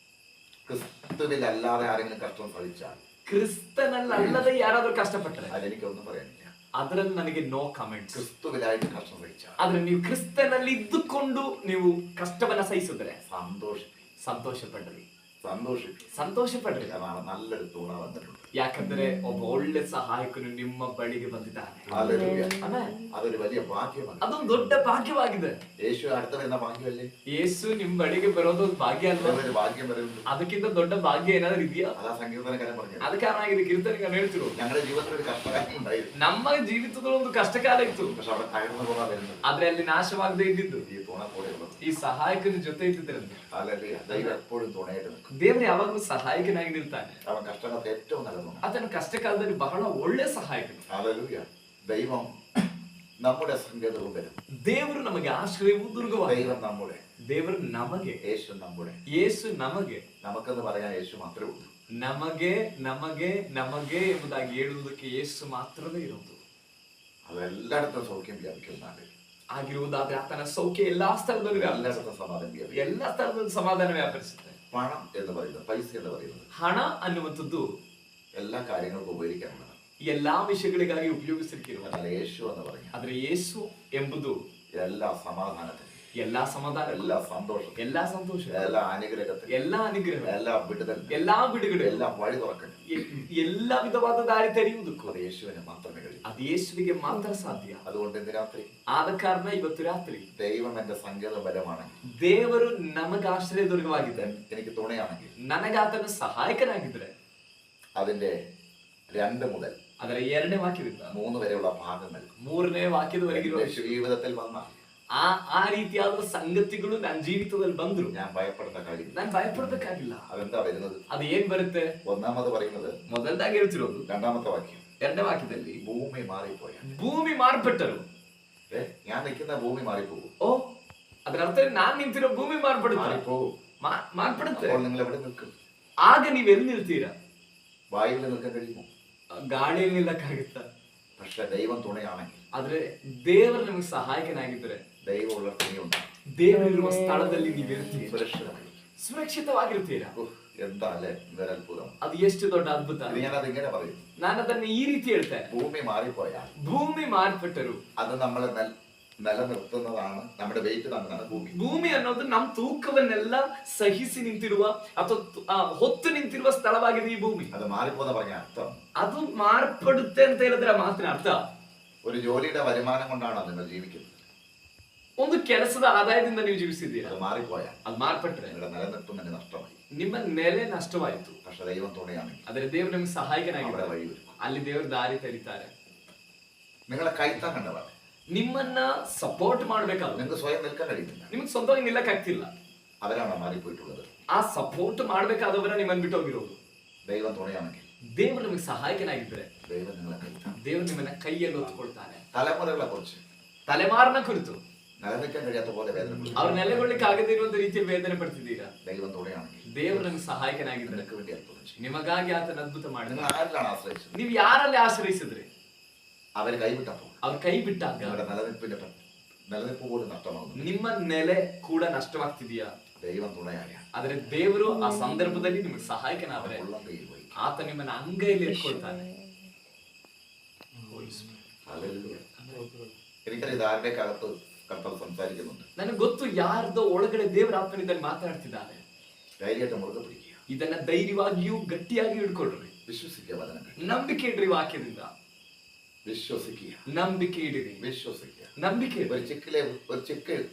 ക്രിസ്തുവിൽ അല്ലാതെ ആരെങ്കിലും കഷ്ടം സഹിച്ചാൽ, ಕ್ರಿಸ್ತನಲ್ಲದೆ ಯಾರಾದ್ರೂ ಕಷ್ಟಪಟ್ಟರೆ അതെനിക്കൊന്നും പറയാനില്ല. ಅದರಲ್ಲಿ ನನಗೆ ನೋ ಕಮೆಂಟ್ಸ್. ക്രിസ്തുവിലായിട്ട് കഷ്ടം സഹിച്ചാൽ, ಆದ್ರೆ ನೀವು ಕ್ರಿಸ್ತನಲ್ಲಿ ಇದ್ದುಕೊಂಡು ನೀವು ಕಷ್ಟವನ್ನ ಸಹಿಸಿದ್ರೆ സന്തോഷിക്കും. ಸಂತೋಷ ಪಡ್ರಿ. ಸಂತೋಷಿಸಿ, ಸಂತೋಷಪಡ್ರಿ. ನಾನು ನಲ್ಲೊരു ತುಣ വന്നിട്ടുണ്ട്. ಯಾಕಂದ್ರೆ ಒಬ್ಬ ಒಳ್ಳೆ ಸಹಾಯಕನು ನಿಮ್ಮ ಬಳಿಗೆ ಬಂದಿದ್ದಾನೆ. ഹല്ലേലൂയ. ಆಮೆನ್. അതൊരു വലിയ ഭാഗ്യമാണ്. ಅದೊಂದು ದೊಡ್ಡ ಭಾಗ್ಯವಾಗಿದೆ. യേശു അടുത്ത് വരുന്ന ഭാഗ്യമല്ലേ? ಯೇಸು ನಿಮ್ ಬಳಿಗೆ ಬರೋದು ಒಂದು ಭಾಗ್ಯ ಅಲ್ವಾ? ഒരു ഭാഗ്യം വരുന്നു. ಅದಕ್ಕಿಂತ ದೊಡ್ಡ ಭಾಗ್ಯ ಏನಾದ್ರು ಇದೆಯಾ? അതാ സങ്കീർത്തനക്കാരൻ പറഞ്ഞത്. ಅದ ಕಾರಣ ಆಗಿದೆ ಕೀರ್ತನೆಗಾರನು ಹೇಳ್ತಿರೋದು. ഞങ്ങളുടെ ജീവിതത്തിൽ ഒരു കഷ്ടകാലം ഉണ്ടായിരുന്നു. ನಮ್ಮ ಜೀವಿತದಲ್ಲಿ ಒಂದು ಕಷ್ಟಕಾಲ ಇತ್ತು. പക്ഷെ അവിടെ തകർന്നു പോകാൻ വരുന്നത് ಆದ್ರೆ ಅಲ್ಲಿ ನಾಶವಾಗದೇ ಇದ್ದಿದ್ದು ഈ തുണ കൂടെ ഉള്ളത്. ಈ ಸಹಾಯಕನ ಜೊತೆ ಇದ್ದಿದ್ರಿಂದ. ഹല്ലേലൂയ. ദൈവം എപ്പോഴും തുണയായിട്ട് നിൽക്കും. ದೇವರು ಯಾವಾಗಲೂ ಸಹಾಯಕನಾಗಿ ನಿಲ್ತಾನೆ. അവൻ കഷ്ടകാലത്ത് ഏറ്റവും നല്ലതാണ്. ಆತನ ಕಷ್ಟಕಾಲದಲ್ಲಿ ಬಹಳ ಒಳ್ಳೆ ಸಹಾಯಕನು. ഹല്ലേലൂയ. ദൈവം നമ്മുടെ സങ്കേതവും വരും. ದೇವರು ನಮಗೆ ಆಶ್ರಯವೂ ದುರ್ಗವಾಗಿದೆ. ദൈവം നമ്മുടെ, ದೇವರು ನಮಗೆ, യേശു നമ്മുടെ. ಯೇಸು ನಮಗೆ. നമുക്കെന്ന് പറയാൻ യേശു മാത്രമേ ഉള്ളൂ. ನಮಗೆ ನಮಗೆ ನಮಗೆ ಎಂಬುದಾಗಿ ಹೇಳುವುದಕ್ಕೆ ಯೇಸು ಮಾತ್ರವೇ ಇರುವುದು. അതെല്ലായിടത്തും സൗഖ്യം വ്യാപിക്കുന്നതാണ്. ಆಗಿರುವುದಾದ್ರೆ ಆತನ ಸೌಖ್ಯ ಎಲ್ಲಾ ಸ್ಥಳದಲ್ಲೂ എല്ലായിടത്തും സമാധാനം വ്യാപിക്കും. ಎಲ್ಲಾ ಸ್ಥಳದಲ್ಲೂ ಸಮಾಧಾನ ವ್ಯಾಪರಿಸುತ್ತೆ. പണം എന്ന് പറയുന്നത്, പൈസ എന്ന് പറയുന്നത് ಹಣ ಅನ್ನುವಂಥದ್ದು എല്ലാ കാര്യങ്ങൾക്കും ഉപകരിക്കാനുള്ളതാണ്. ಎಲ್ಲಾ ವಿಷಯಗಳಿಗಾಗಿ ಉಪಯೋಗಿಸಿರುವ. എന്നാൽ യേശു എന്ന് പറഞ്ഞാൽ ಆದ್ರೆ ಯೇಸು ಎಂಬುದು എല്ലാ സമാധാനത്തിനും, ಎಲ್ಲಾ ಸಮಾಧಾನ, എല്ലാ സന്തോഷം, ಎಲ್ಲಾ ಸಂತೋಷ, എല്ലാ അനുഗ്രഹത്തിനും, ಎಲ್ಲಾ ಅನುಗ್ರಹ, എല്ലാ വിടുതൽ, ಎಲ್ಲಾ ಬಿಡುಗಡೆ, എല്ലാ വഴി തുറക്കലും ಎಲ್ಲಾ ವಿಧವಾದ ದಾರಿ ತೆರೆಯುವುದಕ್ಕೂ അത് യേശുവിനെ മാത്രമേ കഴിയൂ. ಅದು ಯೇಸುವಿಗೆ ಮಾತ್ರ ಸಾಧ್ಯ. അതുകൊണ്ട് ഇന്ന് രാത്രി ಆದ ಕಾರಣ ಇವತ್ತು ರಾತ್ರಿ ദൈവം എന്റെ സങ്കേത ബലമാണെങ്കിൽ, ದೇವರು ನಮಗೆ ಆಶ್ರಯ ದುರ್ಗವಾಗಿದೆ, എനിക്ക് തുണയാണെങ്കിൽ, ನನಗಾತನ ಸಹಾಯಕನಾಗಿದ್ರೆ അതിന്റെ 2 മുതൽ ಅದರ 2ನೇ ವಾಕ್ಯದಿಂದ 3 വരെയുള്ള ഭാഗങ്ങൾ 3ನೇ ವಾಕ್ಯದವರೆಗಿರುವ എന്റെ ജീവിതത്തിൽ വന്നാൽ ಆ ರೀತಿಯಾದ ಸಂಗತಿಗಳು ನನ್ನ ಜೀವಿತದಲ್ಲಿ ಬಂದ್ರು ഞാൻ ഭയപ്പെടുന്ന കാര്യം, ನಾನು ಭಯಪಡಬೇಕಾಗಿಲ್ಲ. അതെന്താ വരുന്നത്? ಅದು ಏನ್ ಬರುತ್ತೆ? ഒന്നാമത് പറയുന്നത്, ಮೊದಲದಾಗಿ ಹೇಳ್ತಿರೋದು 2ാമത്തെ വാക്യം, 2ನೇ ವಾಕ್ಯದಲ್ಲಿ ഭൂമി മാറിപ്പോയ, ಭೂಮಿ ಮಾರ್ಪಟ್ಟರು. ഞാൻ നിൽക്കുന്ന ഭൂമി മാറിപ്പോകും. ಓ, ಅದರ ಅರ್ಥ ನಾನ್ ನಿಂತಿರೋ ಭೂಮಿ ಮಾರ್ಪಡುತ್ತೆ. മാറിപ്പോകും. ಮಾರ್ಪಡುತ್ತೆ. അപ്പോൾ നിങ്ങൾ എവിടെ നിൽക്കും? ಆಗ ನೀವ್ ಎಲ್ಲಿ ನಿಲ್ತೀರಾ? വായുവിൽ നിൽക്കാൻ കഴിയുമോ? ಗಾಳಿಯಲ್ಲಿ ನಿಲ್ಲಕ್ಕಾಗುತ್ತಾ? പക്ഷെ ദൈവം തുണയാണെങ്കിൽ, ಆದ್ರೆ ದೇವರು ನಮಗೆ ಸಹಾಯಕನಾಗಿದ್ರೆ, ദൈവം ഉള്ള തുണിയുണ്ടാകും. ದೇವರಿರುವ ಸ್ಥಳದಲ್ಲಿ ನೀವಿರ್ತೀರಿ, സുരക്ഷിതമായി, ಸುರಕ್ಷಿತವಾಗಿರ್ತೀರಾ. എന്താ ಅല്ലേ ഇതൊരു അത്ഭുതം. ಅದು ಎಷ್ಟು ದೊಡ್ಡ ಅದ್ಭುತ. ഇത് ഞാനത് ഇങ്ങനെ പറയും, ನಾನು ಅದನ್ನ ಈ ರೀತಿ ಹೇಳ್ತೇನೆ. ഭൂമി മാറിപ്പോയാൽ ಭೂಮಿ ಮಾರ್ಪಟ್ಟರು, അത് നമ്മളെ നിലനിർത്തുന്നതാണ്, നമ്മുടെ വെയിറ്റ് തന്നതാണ് ഭൂമി. ಭೂಮಿ ಅನ್ನೋದು ನಮ್ಮ ತೂಕವನ್ನೆಲ್ಲ ಸಹಿಸಿ ನಿಂತಿರುವ ಅಥವಾ ಹೊತ್ತು ನಿಂತಿರುವ ಸ್ಥಳವಾಗಿದೆ ಈ ಭೂಮಿ. അത് മാറിപ്പോന്ന് പറഞ്ഞ അർത്ഥം, ಅದು ಮಾರ್ಪಡುತ್ತೆ ಅಂತ ಹೇಳಿದ್ರೆ ಮಾತಿನ ಅರ್ಥ, ഒരു ജോലിയുടെ വരുമാനം കൊണ്ടാണ് നിങ്ങൾ ജീവിക്കുന്നത്. ಒಂದು ಕೆಲಸದ ಆದಾಯದಿಂದ ನೀವು ಜೀವಿಸಿದ್ದೀರಾ. അത് മാറിപ്പോയാൽ ಅದು ಮಾರ್ಪಟ್ರೆ നിങ്ങളുടെ നിലനിൽപ്പ് തന്നെ നഷ്ടമായി. ನಿಮ್ಮ ನೆಲೆ ನಷ್ಟವಾಯಿತು. പക്ഷെ ദൈവം തുണയാണെങ്കിൽ ಆದರೆ ದೇವರು ನಿಮಗೆ അവിടെ ಸಹಾಯಕನಾಗಿದ್ದಾರೆ. വഴി വരും. ಅಲ್ಲಿ ದೇವರು ದಾರಿ ತೆರೀತಾರೆ. നിങ്ങളെ കൈത്താൻ കണ്ടതാണ്, ನಿಮ್ಮನ್ನ ಸಪೋರ್ಟ್ ಮಾಡ್ಬೇಕಾದ್ರೆ നിങ്ങൾക്ക് സ്വയം നിൽക്കാൻ കഴിയുന്നില്ല. ನಿಮಗೆ ಸ್ವಂತವಾಗಿ ನಿಲ್ಲಕ್ಕಾಗ್ತಿಲ್ಲ. അവരാണ് മാറിപ്പോയിട്ടുള്ളത്. ಆ ಸಪೋರ್ಟ್ ಮಾಡ್ಬೇಕಾದವರ ನಿಮ್ಮನ್ನ ಬಿಟ್ಟು ಹೋಗಿರೋದು. ദൈവം തുണയാണെങ്കിൽ, ದೇವರು ನಿಮಗೆ ಸಹಾಯಕನಾಗಿದ್ರೆ ദൈവം നിങ്ങളെ കൈത്താൻ. ದೇವರು ನಿಮ್ಮನ್ನ ಕೈಯಲ್ಲಿ ಹೊತ್ತುಕೊಳ್ತಾನೆ. തലമുറകളെ കുറിച്ച് ತಲೆಮಾರಿನ ಕುರಿತು നിലനിൽക്കാൻ കഴിയാത്ത പോലെ വേദന, ಅವ್ರು ನೆಲೆಗೊಳ್ಳಿಕ್ಕೆ ಆಗದೇ ಇರುವಂತ ರೀತಿಯಲ್ಲಿ ವೇದನೆ ಪಡ್ತಿದ್ದೀರಾ. ദൈവം തുണയാണെങ്കിൽ ದೇವರು ನಿಮಗೆ ಸಹಾಯಕನಾಗಿದ್ರೆ നിനക്ക് വേണ്ടി അത്ഭുതം ചെയ്യും. ನಿಮಗಾಗಿ ಆತನ ಅದ್ಭುತ നിങ്ങൾ ಮಾಡಿದ. ആരിലാണ് ആശ്രയിച്ചത്? ನೀವು ಯಾರಲ್ಲಿ ಆಶ್ರಯಿಸಿದ್ರಿ? അവര് കൈവിട്ടപ്പോൾ ಅವ್ರು ಕೈ ಬಿಟ್ಟಾಗ നിങ്ങളുടെ നിലനിൽപ്പ് പോലും നഷ്ടമാകുന്നു. ನಿಮ್ಮ ನೆಲೆ ಕೂಡ ನಷ್ಟವಾಗ್ತಿದೆಯಾ? ദൈവം തുണയായ ಆದ್ರೆ ದೇವರು ಆ ಸಂದರ್ಭದಲ್ಲಿ ನಿಮಗೆ ಸಹಾಯಕನಾದ್ರೆ ഉള്ളം കയ്യിൽ പോയി. ಆತ ನಿಮ್ಮನ್ನ ಅಂಗೈಯಲ್ಲಿ ಇಟ್ಕೊಳ್ತಾನೆ. ഹല്ലേലൂയ. എനിക്കറിയാം ഇതാരുടെ അകത്ത് കർത്താവ് സംസാരിക്കുന്നുണ്ട്. ನನಗೆ ಗೊತ್ತು ಯಾರ್ದೋ ಒಳಗಡೆ ದೇವರ ಆತ್ಮನಿಂದ ಮಾತನಾಡ್ತಿದ್ದಾನೆ. ധൈര്യമായിട്ട് മുറുകെ പിടിക്കുക. ಇದನ್ನ ಧೈರ್ಯವಾಗಿಯೂ ಗಟ್ಟಿಯಾಗಿ ಹಿಡ್ಕೊಳ್ರಿ. വിശ്വസിക്കുക വചനങ്ങൾ. ನಂಬಿಕೆ ಇಡ್ರಿ ವಾಕ್ಯದಿಂದ. വിശ്വസിക്കുക. ನಂಬಿಕೆ ಇಡಿರಿ. വിശ്വസിക്കുക. ನಂಬಿಕೆ ഒരു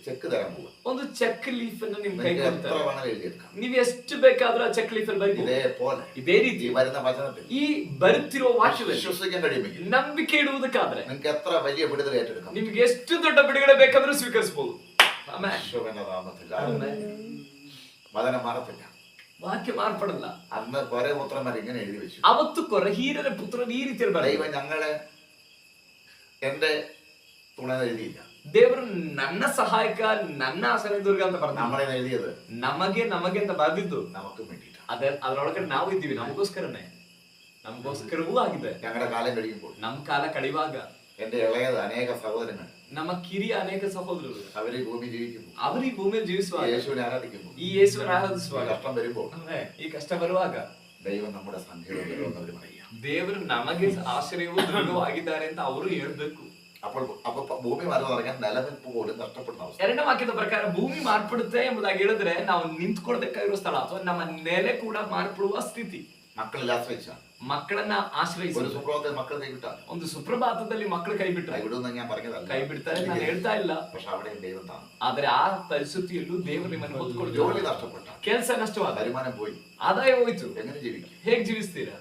ചെക്ക് തരാൻ പോവുക. ಒಂದು ಚೆಕ್ ಲೀಫ್ ಅನ್ನು ನಿಮ್ ಕೈ നിങ്ങൾക്ക് എത്ര ಕೊಡ್ತಾರೆ. വേണം എഴുതിയെടുക്കാം. ನೀವು ಎಷ್ಟು ಬೇಕಾದ್ರೂ ಆ ಚೆಕ್ ಲೀಫ್ ಅಲ್ಲಿ ಬರೀಬಹುದು. ഇതേപോലെ ಇದೇ ರೀತಿ ഈ വരുന്ന വചനത്തിൽ ಈ ಬರುತ್ತಿರೋ ವಾಕ್ಯದಲ್ಲಿ വിശ്വസിക്കാൻ കഴിയുമെങ്കിൽ ನಂಬಿಕೆ ಇಡುವುದಕ್ಕಾದ್ರೆ നിങ്ങൾക്ക് എത്ര വലിയ വിടുതൽ ഏറ്റെടുക്കാം. ನಿಮ್ಗೆ ಎಷ್ಟು ದೊಡ್ಡ ಬಿಡುಗಡೆ ಬೇಕಾದ್ರೂ ಸ್ವೀಕರಿಸಬಹುದು. ಆಮೆನ್. യേശുവിന്റെ നാമത്തിൽ ಆಮೆನ್. വചനം മാറത്തില്ല. ವಾಕ್ಯ ಮಾರ್ಪಡಲ್ಲ. അന്ന് കുറെ പുത്രന്മാർ ഇങ്ങനെ എഴുതി വെച്ചു, ಅವತ್ತು ಕೊರಹೀರನ ಪುತ್ರನ ಈ ರೀತಿಯಲ್ಲಿ ಬರೆದ. ദൈവം ഞങ്ങളെ എന്റെ തുണ എഴുതിയില്ല, ದೇವರು ನನ್ನ ಸಹಾಯಕ ನನ್ನ ಆಶ್ರಯ ದುರ್ಗ ಅಂತ ಬರ್ದ. നമ്മളെ എഴുതിയത് ನಮಗೆ ಅಂತ ಬರೆದಿದ್ದು നമുക്ക് വേണ്ടിയിട്ടാണ്. ಅದರೊಳಗಡೆ ನಾವು ಇದ್ದೀವಿ, ನಮಗೋಸ್ಕರವೂ ಆಗಿದೆ. ഞങ്ങളുടെ കാലം കഴിയുമ്പോൾ ನಮ್ಮ ಕಾಲ ಕಡಿವಾಗ എന്റെ ഇളയത് അനേക സഹോദരങ്ങൾ, ನಮ್ಮ ಕಿರಿಯ ಅನೇಕ ಸಹೋದರರು അവര് ഈ ഭൂമി ജീവിക്കുമ്പോൾ, ಅವರು ಈ ಭೂಮಿಯಲ್ಲಿ ಜೀವಿಸುವಾಗ, യേശുവിനെ ആരാധിക്കുമ്പോൾ, ಈ ಯೇಸುವನ್ನು ಆರಾಧಿಸುವಾಗ, കഷ്ടം വരുമ്പോൾ ಈ ಕಷ್ಟ ಬರುವಾಗ ദൈവം നമ്മുടെ സങ്കേതം പറയുക. ದೇವರು ನಮಗೆ ಆಶ್ರಯವೂ ದುರ್ಗವಾಗಿದ್ದಾರೆ ಅಂತ ಅವರು ಹೇಳ್ಬೇಕು. ಅಪ್ಪ ಭೂಮಿ ಮಾರುವುದಕ್ಕೆ ನೆಲನಿಲ್ಪು ಕೂಡ ನಷ್ಟಪಡುವ ಅವಸ್ಥೆ. ಎರಡನೇ ವಾಕ್ಯದ ಪ್ರಕಾರ ಭೂಮಿ ಮಾರ್ಪಡುತ್ತೆ ಎಂಬುದಾಗಿ ಹೇಳಿದ್ರೆ ನಾವು ನಿಂತ್ಕೊಳ್ಬೇಕಾಗಿರೋ ಸ್ಥಳ ಅಥವಾ ನಮ್ಮ ನೆಲೆ ಕೂಡ ಮಾರ್ಪಡುವ ಸ್ಥಿತಿ. ಮಕ್ಕಳಲ್ಲಿ ಆಶ್ರಯಿಸ ಮಕ್ಕಳನ್ನ ಆಶ್ರಯಿಸಿ ഒരു സുപ്രഭാതത്തിൽ മക്കൾ കൈവിട്ടാൽ ಒಂದು ಸುಪ್ರಭಾತದಲ್ಲಿ ಮಕ್ಕಳು ಕೈ ಬಿಟ್ಟರೆ കൈവിടുമെന്ന് ഞാൻ പറഞ്ഞതല്ല, ಕೈ ಬಿಡ್ತಾರೆ ನಾನು ಹೇಳ್ತಾ ಇಲ್ಲ. പക്ഷെ അവിടെ ദൈവം താನು. ಆದ್ರೆ ಆ ಪರಿಸ್ಥಿತಿಯಲ್ಲೂ ದೇವರು ನಿಮ್ಮನ್ನು ಹೊತ್ಕೊಳ್ತಾರೆ. ജോലി നഷ്ടപ്പെട്ട, ಕೆಲಸ ನಷ್ಟವಾದ, വരുമാനം പോയി, ಆದಾಯ ಹೋಯ್ತು, എങ്ങനെ ജീവിക്കും? ಹೇಗ್ ಜೀವಿಸ್ತೀರಾ?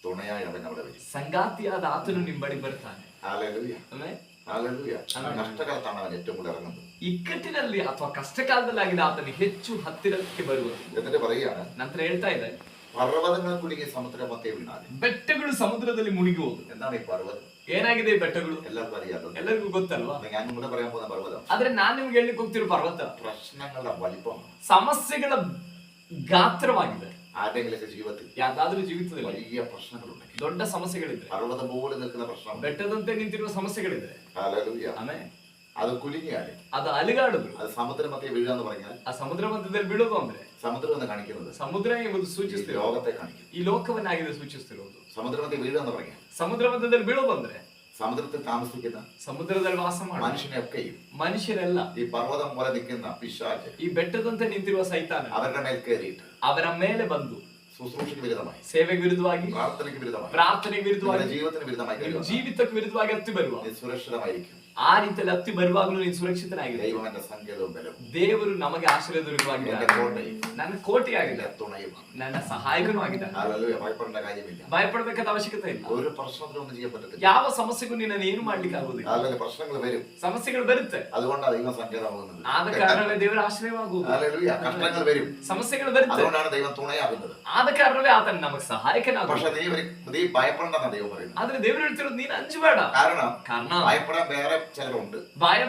തുണയായി അവൻ അവിടെ വരും. ಸಂಗಾತಿಯಾದ ಆತನು ನಿಮ್ಮ ಬಳಿ ಬರ್ತಾನೆ. ഹല്ലേലൂയ, ಆಮೇಲೆ ഹല്ലേലൂയ. കഷ്ടകാലത്താണ് അവൻ ഏറ്റവും കൂടുതൽ ഇറങ്ങുന്നത്. ಇಕ್ಕಟ್ಟಿನಲ್ಲಿ ಅಥವಾ ಕಷ್ಟಕಾಲದಲ್ಲಾಗಿದೆ ಆತನಿಗೆ ಹೆಚ್ಚು ಹತ್ತಿರಕ್ಕೆ ಬರುವುದು. എന്നിട്ട് പറയുകയാണ്, ನಂತರ ಹೇಳ್ತಾ ಇದೆ, പർവ്വതങ്ങൾ കുലുങ്ങി സമുദ്ര മധ്യേ വീണാൽ. ಬೆಟ್ಟಗಳು ಸಮುದ್ರದಲ್ಲಿ ಮುಳುಗಿ ಹೋದು. എന്താണ് ഈ പർവ്വതം? ಏನಾಗಿದೆ ಈ ಬೆಟ್ಟಗಳು? എല്ലാവർക്കും അറിയാലോ, ಎಲ್ಲರಿಗೂ ಗೊತ್ತಲ್ವಾ? ഞാൻ നിങ്ങളുടെ പറയാൻ പോകുന്ന പർവ്വതം ಆದ್ರೆ ನಾನ್ ನಿಮ್ಗೆ ಹೇಳಲಿಕ್ಕೆ ಹೋಗ್ತಿರೋ ಪರ್ವತ പ്രശ്നങ്ങളുടെ വലിപ്പം. ಸಮಸ್ಯೆಗಳ ಗಾತ್ರವಾಗಿದೆ. ആരുടെയെങ്കിലൊക്കെ ജീവിതത്തിൽ ಯಾವ್ದಾದ್ರೂ ಜೀವಿತದಲ್ಲಿ വലിയ പ്രശ്നങ്ങളുണ്ട്, ದೊಡ್ಡ ಸಮಸ್ಯೆಗಳಿದೆ, പർവ്വതം പോലെ നിൽക്കുന്ന പ്രശ്നം, ಬೆಟ್ಟದಂತೆ ನಿಂತಿರುವ ಸಮಸ್ಯೆಗಳಿದೆ. ഹല്ലേലൂയ. ಆಮೇಲೆ അത് കുലുങ്ങിയാല്, ಅದು ಅಲುಗಾಡುದು, അത് സമുദ്ര മധ്യേ വീഴുക എന്ന് പറഞ്ഞാൽ ಆ ಸಮುದ್ರ ಮಧ್ಯದಲ್ಲಿ ಬೀಳೋದು ಅಂದ್ರೆ സമുദ്രം എന്ന് കാണിക്കുന്നത് ಸಮುದ್ರ ಎಂಬುದು ഈ ಸೂಚಿಸ್ತಿರೋ ലോകത്തെ കാണിക്കും. ಈ ಲೋಕವನ್ನಾಗಿದೆ ಸೂಚಿಸ್ತಿರೋದು. സമുദ്ര മധ്യേ വീഴുക എന്ന് പറഞ്ഞാൽ ಸಮುದ್ರ ಮಧ್ಯದಲ್ಲಿ ಬೀಳೋದು ಅಂದ್ರೆ സമുദ്രത്തിൽ താമസിക്കുന്ന ಸಮುದ್ರದಲ್ಲಿ ವಾಸ ಮಾಡುವ മനുഷ്യനെയൊക്കെയും ಮನುಷ್ಯರೆಲ್ಲ ഈ പർവ്വതം പോലെ നിൽക്കുന്ന പിശാച് ಈ ಬೆಟ್ಟದಂತೆ ನಿಂತಿರುವ ಸೈತಾನ അവരുടെ മേൽ കയറിയിട്ട് ಅವರ ಮೇಲೆ ಬಂದು ശുശ്രൂഷയ്ക്ക് വിരുദ്ധമായി, ಸೇವೆಗೆ ವಿರುದ್ಧವಾಗಿ, പ്രാർത്ഥനയ്ക്ക് വിരുദ്ധമായി, ಪ್ರಾರ್ಥನೆಗೆ ವಿರುದ್ಧವಾಗಿ, നിങ്ങളുടെ ജീവിതത്തിന് വിരുദ്ധമായി ನಿಮ್ಮ കയറി ಜೀವಿತಕ್ಕೆ ವಿರುದ್ಧವಾಗಿ ಹತ್ತಿ ಬರುವ നീ സുരക്ഷിതമായിരിക്കും. ಆ ರೀತಿಯಲ್ಲಿ ಹತ್ತಿ ಬರುವಾಗಲೂ ನೀನು ಸುರಕ್ಷಿತನಾಗಿದೆ. ദൈവം എന്റെ സങ്കേതവും ബലവും, ದೇವರು ನಮಗೆ ಆಶ್ರಯ എന്റെ ದುರ್ಗವಾಗಿದ್ದಾರೆ, കോട്ടയും ನನ್ನ ಕೋಟೆಯಾಗಿದೆ, എന്റെ തുണയുമാണ്. ನನ್ನ ಸಹಾಯಕನೂ ಆಗಿದ್ದಾನೆ. ഹല്ലേലൂയ. ഭയപ്പെടേണ്ട കാര്യമില്ല. ಭಯಪಡಬೇಕಾದ ಅವಶ್ಯಕತೆ ಇಲ್ಲ. ഒരു പ്രശ്നത്തിനൊന്നും ചെയ്യാൻ പറ്റത്തില്ല. ಯಾವ ಸಮಸ್ಯೆಗೂ ನಿನ್ನನ್ನು ಏನು ಮಾಡ್ಲಿಕ್ಕೆ ಆಗುದಿಲ್ಲ. ഹല്ലേലൂയ. പ്രശ്നങ്ങൾ വരും, ಸಮಸ್ಯೆಗಳು ಬರುತ್ತೆ, അതുകൊണ്ടാണ് ദൈവം സങ്കേതമാകുന്നത്. ಆದ ಕಾರಣವೇ ದೇವರ ಆಶ್ರಯವಾಗುವುದು. ഹല്ലേലൂയ. കഷ്ടങ്ങൾ വരും, ಸಮಸ್ಯೆಗಳು ಬರುತ್ತೆ, അതുകൊണ്ടാണ് ദൈവം തുണയാകുന്നത്. ಆದ ಕಾರಣವೇ ಆತನ ನಮಗೆ ಸಹಾಯಕನಾಗುವುದು. പക്ഷെ നീ ഭയപ്പെടണ്ടെന്നാണ് ദൈവം പറയുന്നത്. ಆದ್ರೆ ದೇವರು ಹೇಳ್ತಿರೋದು ನೀನು ಅಂಜಬೇಡ. കാരണം ಕಾರಣ ഭയപ്പെടാൻ വേറെ ചിലരുണ്ട്, ಭಯ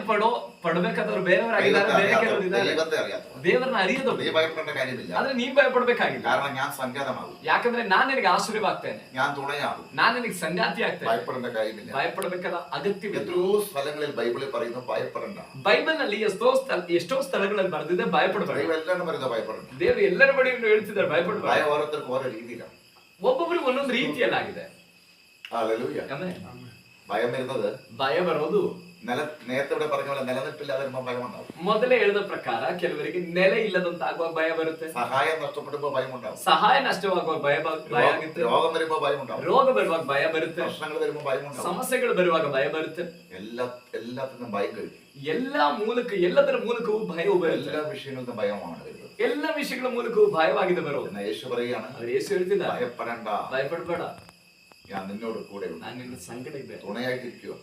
ಪಡಬೇಕಾದವರು ಬೇರೆಯವರಾಗಿದ್ದಾರೆ, ಬೇರೆ ಕೆಲವರು ಇದ್ದಾರೆ, ദൈവത്തെ അറിയാത്തവർ. ದೇವರನ್ನ ಅರಿಯದವರು. നീ ഭയപ്പെടേണ്ട കാര്യമില്ല, ಆದ್ರೆ ನೀನ್ ಭಯಪಡಬೇಕಾಗಿಲ್ಲ. കാരണം ഞാൻ സങ്കേതമാകും, ಯಾಕಂದ್ರೆ ನಾನ್ ನಿನಗೆ ಆಶ್ರಯವಾಗ್ತೇನೆ, ഞാൻ തുണയാകും. ನಾನ್ ನಿನಗೆ ಸಂಗಾತಿ ಆಗ್ತೇನೆ. ഭയപ്പെടേണ്ട കാര്യമില്ല. ಭಯಪಡಬೇಕಾದ ಅಗತ್ಯವಿಲ್ಲ. എത്രയോ സ്ഥലങ്ങളിൽ ബൈബിളിൽ പറയുന്നു ഭയപ്പെടണ്ട. ಬೈಬಲ್ ನಲ್ಲಿ ಎಷ್ಟೋ ಸ್ಥಳಗಳಲ್ಲಿ ಬರೆದಿದೆ ಭಯಪಡಬೇಡ. ദൈവം എല്ലാവരും പറയുന്നത് ഭയപ്പെടണ്ട. ದೇವರು ಎಲ್ಲರ ಬಳಿ ಹೇಳ್ತಿದ್ದಾರೆ ಭಯಪಡಬೇಡ. ഭയം ഓരോരുത്തർക്കും ഓരോ രീതിയിലാണ്. ಒಬ್ಬೊಬ್ರಿಗೆ ಒಂದೊಂದು ರೀತಿಯಲ್ಲಾಗಿದೆ. ഹല്ലേലൂയ. ഭയം വരുന്നത്, ಭಯ ಬರೋದು നേരത്തെ ഇവിടെ പറഞ്ഞ പോലെ നിലനിൽപ്പില്ലാതെ വരുമ്പോൾ ഭയം ഉണ്ടാവും. ಮೊದಲೇ ಹೇಳಿದ ಪ್ರಕಾರ ಕೆಲವರಿಗೆ ನೆಲೆ ಇಲ್ಲದಂತಾಗುವಾಗ ಭಯ ಬರುತ್ತೆ, സഹായം നഷ്ടപ്പെടുമ്പോൾ ഭയം ഉണ്ടാവും, ಸಹಾಯ ನಷ್ಟವಾಗುವಾಗ ಭಯ ಆಗುತ್ತೆ, രോഗം വരുമ്പോൾ ഭയം ഉണ്ടാവും, ರೋಗ ಬರುವಾಗ ಭಯ ಬರುತ್ತೆ, പ്രശ്നങ്ങൾ വരുമ്പോൾ ഭയം ഉണ്ടാവും. ಸಮಸ್ಯೆಗಳು ಬರುವಾಗ ಭಯ ಬರುತ್ತೆ. എല്ലാത്തിനും ഭയം കഴിക്കും. ಎಲ್ಲದರ ಮೂಲಕವೂ ಭಯವು ಬರುತ್ತೆ. എല്ലാ വിഷയങ്ങൾക്കും ഭയമാണ് വരുന്നത്. ಎಲ್ಲ ವಿಷಯಗಳ ಮೂಲಕವೂ ಭಯವಾಗಿದೆ ಬರೋದು. എന്നാൽ യേശു പറയുകയാണ്, ಅವ್ರು ಯೇಸು ಹೇಳ್ತಿದ್ದಾರೆ, ഭയപ്പെടണ്ട, ಭಯಪಡಬೇಡ, ഞാൻ നിന്നോട് കൂടെ ഉണ്ട്, ನಾನು ನಿನ್ನ ಸಂಗಡ ಇದ್ದೆ, തുണയായിട്ടിരിക്കുക.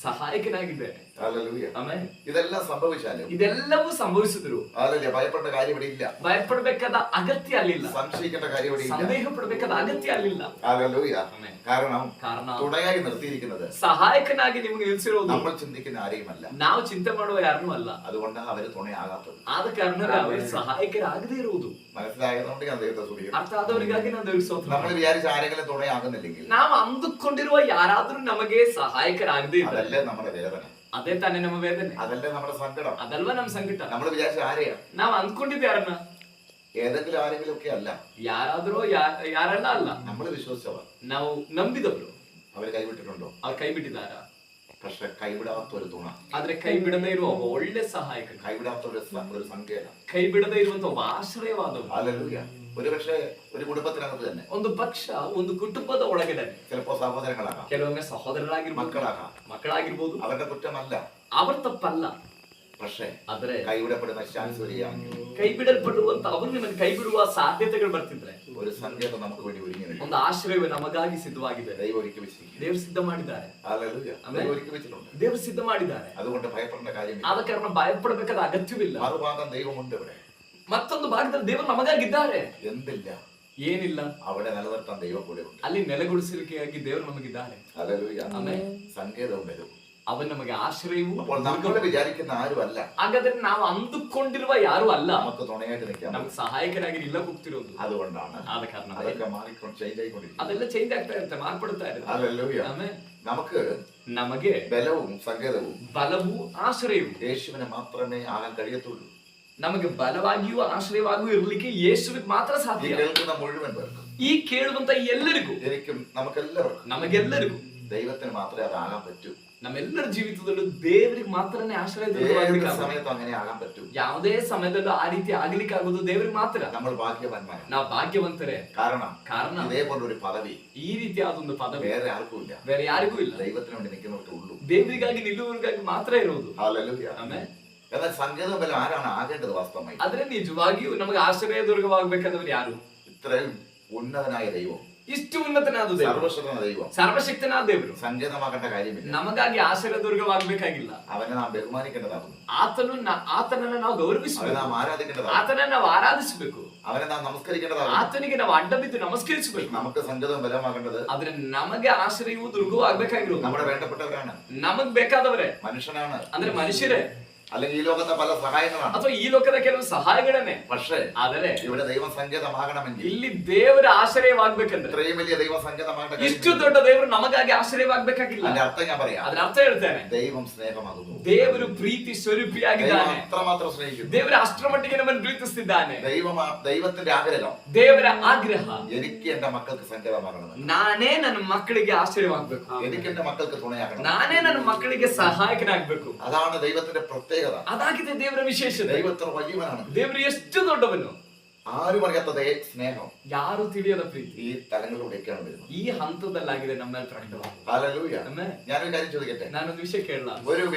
ಸಹಾಯಕನಾಗಿದ್ದೇನೆ. ഹല്ലേലൂയ. ಆಮೇಲೆ ഇതെല്ലാം സംഭവിച്ചാലും ಇದೆಲ್ಲವೂ ಸಂಭವಿಸಿದ್ರು ഹല്ലേലൂയ ഭയപ്പെടേണ്ട കാര്യം ഇവിടെ ഇല്ല, ಭಯಪಡಬೇಕಾದ ಅಗತ್ಯ ಅಲ್ಲಿಲ್ಲ, സംശയിക്കേണ്ട കാര്യം ഇവിടെ ഇല്ല. ಸಂದೇಹ ಪಡಬೇಕಾದ ಅಗತ್ಯ ಅಲ್ಲಿಲ್ಲ. ഹല്ലേലൂയ. ಆಮೆನ್. കാരണം ಕಾರಣ തുണയായി നിർത്തിയിരിക്കുന്നത് ಸಹಾಯಕನಾಗಿ ನಿಮಗೆ ನಿಲ್ಲಿಸಿರೋದು നമ്മൾ ചിന്തിക്കുന്ന ആരെയുമല്ല, ನಾವು ಚಿಂತೆ ಮಾಡುವ ಯಾರನ್ನೂ ಅಲ್ಲ. അതുകൊണ്ട് അവര് തുണയാകാത്തത്. ಆದ ಕಾರಣವೇ ಅವರು ಸಹಾಯಕರಾಗದೇ ಇರುವುದು. മനസ്സിലായതുകൊണ്ട് ഞാൻ ദൈവത്തെ സ്തുതിക്കുന്നു. ಅರ್ಥ ಆದವರಿಗಾಗಿ ನಾನು ದೇವರಿಗೆ ಸ್ತೋತ್ರ നമ്മൾ ಮಾಡ್ತೀನಿ. വിചാരിച്ച ആരെങ്കിലും തുണയാകുന്നില്ലെങ്കിൽ ನಾವು ಅಂದುಕೊಂಡಿರುವ ಯಾರಾದ್ರೂ ನಮಗೆ ಸಹಾಯಕರಾಗದೇ ಇದ್ದಾರೆ, അതല്ലേ നമ്മുടെ വേദന, ಅದೇ ತಾನೇ ನಮ್ಮ ವೇದನೆ, അതല്ലേ നമ്മുടെ സങ്കടം. ಅದಲ್ವಾ ನಮ್ಮ ಸಂಕಟ. നമ്മൾ വിചാരിച്ച ആരെയാ? ನಾವು ಅಂದ್ಕೊಂಡಿದ್ದು ಯಾರನ್ನ? ഏതെങ്കിലും ആരെങ്കിലും ഒക്കെ അല്ല, ಯಾರಾದ್ರೂ ಯಾರೆಲ್ಲ ಅಲ್ಲ, നമ്മൾ വിശ്വസിച്ചവർ. ನಾವು ನಂಬಿದವರು. അവര് കൈവിട്ടിട്ടുണ്ടോ? ಅವ್ರು ಕೈ ಬಿಟ್ಟಿದ್ದಾರ? പക്ഷെ കൈവിടാത്ത ഒരു തുണ, ಆದ್ರೆ ಕೈ ಬಿಡದೇ ಇರುವ ಒಬ್ಬ ಒಳ್ಳೆ ಸಹಾಯಕ, കൈവിടാത്ത ഒരു സങ്കേതം, ಕೈ ಬಿಡದೇ ಇರುವಂತ ಒಬ್ಬ ಆಶ್ರಯವಾದವರು. ഹല്ലേലൂയ. ഒരുപക്ഷെ ഒരു കുടുംബത്തിനകത്ത് തന്നെ ಒಂದು ಪಕ್ಷ ಒಂದು ಕುಟುಂಬದ ಒಳಗಡೆ ചിലപ്പോ സഹോദരങ്ങളാകാം, ಕೆಲವೊಮ್ಮೆ ಸಹೋದರರಾಗಿರ್ಬೋದು, മക്കളാകാം, ಮಕ್ಕಳಾಗಿರ್ಬೋದು, അവരുടെ കുറ്റമല്ല. ಅವರ ತಪ್ಪಲ್ಲ. പക്ഷേ ಆದ್ರೆ കൈവിടപ്പെടുന്ന ചാൻസ് വരികയാണെങ്കിൽ, ಕೈ ಬಿಡಲ್ಪಡುವಂತ ಅವರು ನಿಮಗೆ ಕೈ ಬಿಡುವ ಸಾಧ್ಯತೆಗಳು ಬರ್ತಿದ್ರೆ, ഒരു സങ്കേതം നമുക്ക് വേണ്ടി ഒരുങ്ങി നിൽക്കും. ಒಂದು ಆಶ್ರಯವೇ ನಮಗಾಗಿ ಸಿದ್ಧವಾಗಿದೆ. ദൈവം ഒരുക്കി വെച്ചിരിക്കുന്നു. ದೇವರು ಸಿದ್ಧ ಮಾಡಿದ್ದಾರೆ. ഹല്ലേലൂയ. ദൈവം ഒരുക്കി വെച്ചിട്ടുണ്ട്. ದೇವರು ಸಿದ್ಧ ಮಾಡಿದ್ದಾರೆ. അതുകൊണ്ട് ഭയപ്പെടേണ്ട കാര്യമില്ല. ಆದ ಕಾರಣ ಭಯಪಡಬೇಕಾದ ಅಗತ್ಯವಿಲ್ಲ. മറുഭാഗം ദൈവമുണ്ട് ഇവിടെ. ಮತ್ತೊಂದು ಭಾಗದಲ್ಲಿ ದೇವರು ನಮಗಾಗಿದ್ದಾರೆ. എന്തില്ല? ಏನಿಲ್ಲ, അവിടെ നിലനിർത്താൻ ദൈവം കൂടെ ഉണ്ട്. ಅಲ್ಲಿ ನೆಲೆಗೊಳಿಸಲಿಕೆಯಾಗಿ ದೇವರು ನಮಗಿದ್ದಾರೆ. ഹല്ലേലൂയ. ಆಮೆನ್. സങ്കേതവും വരും. ಅವನು ನಮಗೆ ಆಶ್ರಯವೂ. അപ്പോൾ നമ്മൾ വിചാരിക്കുന്ന ആരുമല്ല, ಹಾಗಾದ್ರೆ ನಾವು ಅಂದುಕೊಂಡಿರುವ ಯಾರು ಅಲ್ಲ, നമുക്ക് തുണയായിട്ട് നിൽക്കാം. ನಮ್ಗೆ ಸಹಾಯಕರಾಗಿ ಇಲ್ಲ ಹೋಗ್ತಿರೋದು. അതുകൊണ്ടാണ് ಆದ ಕಾರಣ അതൊക്കെ മാറിക്കൊണ്ട് ചേഞ്ച് ആയിക്കൊണ്ടിരിക്കും. ಅದೆಲ್ಲ ಚೇಂಜ್ ಆಗ್ತಾ ಇರುತ್ತೆ, ಮಾರ್ಪಡ್ತಾ ಇರುತ್ತೆ. ഹല്ലേലൂയ. ಆಮೆನ್. നമുക്ക് ನಮಗೆ ബലവും സങ്കേതവും ಬಲವೂ ಆಶ್ರಯವೂ യേശുവിനെ മാത്രമേ ആകാൻ കഴിയത്തുള്ളൂ. ನಮಗೆ ಬಲವಾಗಿಯೂ ಆಶ್ರಯವಾಗಿಯೂ ಇರಲಿಕ್ಕೆ ಯೇಸುವಿಗೆ ಮಾತ್ರ ഈ ಸಾಧ್ಯ. കേൾക്കുന്ന മുഴുവൻ പേർക്കും, ಈ ಕೇಳುವಂತ ಎಲ್ಲರಿಗೂ, എനിക്കും നമുക്കെല്ലാവർക്കും ನಮಗೆಲ್ಲರಿಗೂ ദൈവത്തിന് മാത്രമേ അതാകാൻ പറ്റൂ. ನಮ್ಮೆಲ್ಲರ ಜೀವಿತದಲ್ಲೂ ದೇವರಿಗೆ ಮಾತ್ರನೇ ಆಶ್ರಯ ഏത് സമയത്തും അങ്ങനെ ആകാൻ പറ്റും. ಯಾವುದೇ ಸಮಯದಲ್ಲೂ ಆ ರೀತಿ ಆಗ್ಲಿಕ್ಕೆ ಆಗೋದು ದೇವರಿಗೆ ಮಾತ್ರ. നമ്മൾ ഭാഗ്യവാന്മാരാണ്. ನಾವು ಭಾಗ್ಯವಂತರೇ. കാരണം ഇതേപോലൊരു പദവി ಈ ರೀತಿಯಾದೊಂದು ಪದವಿ വേറെ ആർക്കും ഇല്ല. ಬೇರೆ ಯಾರಿಗೂ ಇಲ್ಲ. ദൈവത്തിന് വേണ്ടി നിൽക്കുന്നവർക്ക് ഉള്ളൂ. ದೇವರಿಗಾಗಿ ನಿಲ್ಲುವವರಿಗಾಗಿ ಮಾತ್ರ ಇರೋದು. ഹല്ലേലൂയ. ಆಮೆನ್. എന്നാൽ സങ്കേതം വല്ല ആരാണ് ആകേണ്ടത് വാസ്തവമായി? ಆದ್ರೆ ನಿಜವಾಗಿಯೂ ನಮಗೆ ಆಶ್ರಯ ದುರ್ಗವಾಗಬೇಕಾದವರು ಯಾರು? ഇത്രയും ഉന്നതനായ ദൈവം, ಇಷ್ಟು ಉನ್ನತನಾದ ದೇವರು, സർവശക്തനായ ദൈവം, ಸರ್ವಶಕ್ತನಾದ ದೇವರು സങ്കേതമാക്കേണ്ട കാര്യമില്ല. ನಮಗಾಗಿ ಆಶ್ರಯ ದುರ್ಗವಾಗಬೇಕಾಗಿಲ್ಲ. അവനെ നാം ബഹുമാനിക്കേണ്ടതാകുന്നു. ಆತನನ್ನು ನಾವು ಗೌರವಿಸಬೇಕು. അവനെ നാം ആരാധിക്കേണ്ടതാകുന്നു. ಆತನನ್ನು ನಾವು ಆರಾಧಿಸಬೇಕು. അവനെ നാം നമസ്കരിക്കേണ്ടതാകുന്നു. ಆತನಿಗೆ ನಾವು ಅಡ್ಡ ಬಿದ್ದು ನಮಸ್ಕರಿಸಬೇಕು. നമുക്ക് സങ്കേതം ബലമാകേണ്ടത്, ಆದ್ರೆ ನಮಗೆ ಆಶ್ರಯವು ದುರ್ಗವೂ ಆಗ್ಬೇಕಾಗಿರೋದು നമ്മുടെ വേണ്ടപ്പെട്ടവരാണ്, ನಮಗ್ ಬೇಕಾದವರೇ, മനുഷ്യനാണ്, ಅಂದ್ರೆ ಮನುಷ್ಯರೇ, അല്ലെങ്കിൽ ഈ ലോകത്തെ പല സഹായങ്ങളാണ്, ಅಥವಾ ಈ ಲೋಕದ ಕೆಲವು ಸಹಾಯಗಳನ್ನೇ. പക്ഷേ ಆದರೆ ഇവിടെ ദൈവം സങ്കേതമാകണമെങ്കിൽ, ಇಲ್ಲಿ ದೇವರ ಆಶ್ರಯವಾಗಬೇಕಂದ್ರೆ, ഇത്രയും വലിയ ദൈവം സങ്കേതമാകേണ്ട ಇಷ್ಟು ದೊಡ್ಡ ದೇವರು ನಮಗಾಗಿ ಆಶ್ರಯವಾಗಬೇಕಾಗಿಲ್ಲ. അതിന്റെ അർത്ഥം ഞാൻ പറയാം. ಅದರ ಅರ್ಥ ಹೇಳ್ತೇನೆ. ദൈവം സ്നേഹമാകുന്നു. ದೇವರು ಪ್ರೀತಿ ಸ್ವರೂಪಿಯಾಗಿದ್ದಾನೆ. അത്രമാത്രം സ്നേഹിക്കുന്നു. ದೇವರು ಅಷ್ಟರ ಮಟ್ಟಿಗೆ ನಮ್ಮನ್ನು ಪ್ರೀತಿಸುತ್ತಿದ್ದಾನೆ. ദൈവത്തിന്റെ ആഗ്രഹം, ದೇವರ ಆಗ್ರಹ, എനിക്ക് എന്റെ മക്കൾക്ക് സങ്കേതമാകണമെന്ന്. ನಾನೇ ನನ್ನ ಮಕ್ಕಳಿಗೆ ಆಶ್ರಯವಾಗಬೇಕು. എനിക്ക് എന്റെ മക്കൾക്ക് തുണയാകണം. ನಾನೇ ನನ್ನ ಮಕ್ಕಳಿಗೆ ಸಹಾಯಕನಾಗಬೇಕು. അതാണ് ദൈവത്തിന്റെ പ്രത്യേകത. ಅದಾಗಿದೆ ದೇವರ ವಿಶೇಷತೆ. ദൈവം എത്ര വലിയവനാണ്. ದೇವರು ಎಷ್ಟು ದೊಡ್ಡವನು. ആരും അറിയാത്ത സ്നേഹം, ಯಾರು ತಿಳಿಯದ ಪ್ರೀತಿ ഈ തലങ്ങളിലൂടെയൊക്കെയാണ് വരുന്നത്. ಈ ಹಂತದಲ್ಲಾಗಿದೆ ನಮ್ಮಲ್ಲಿ ಪ್ರಕಟವಾಗುವುದು. ഹല്ലേലൂയ. ഞാനൊരു കാര്യം ചോദിക്കട്ടെ? ನಾನೊಂದು ವಿಷಯ ಕೇಳಲ್ಲ.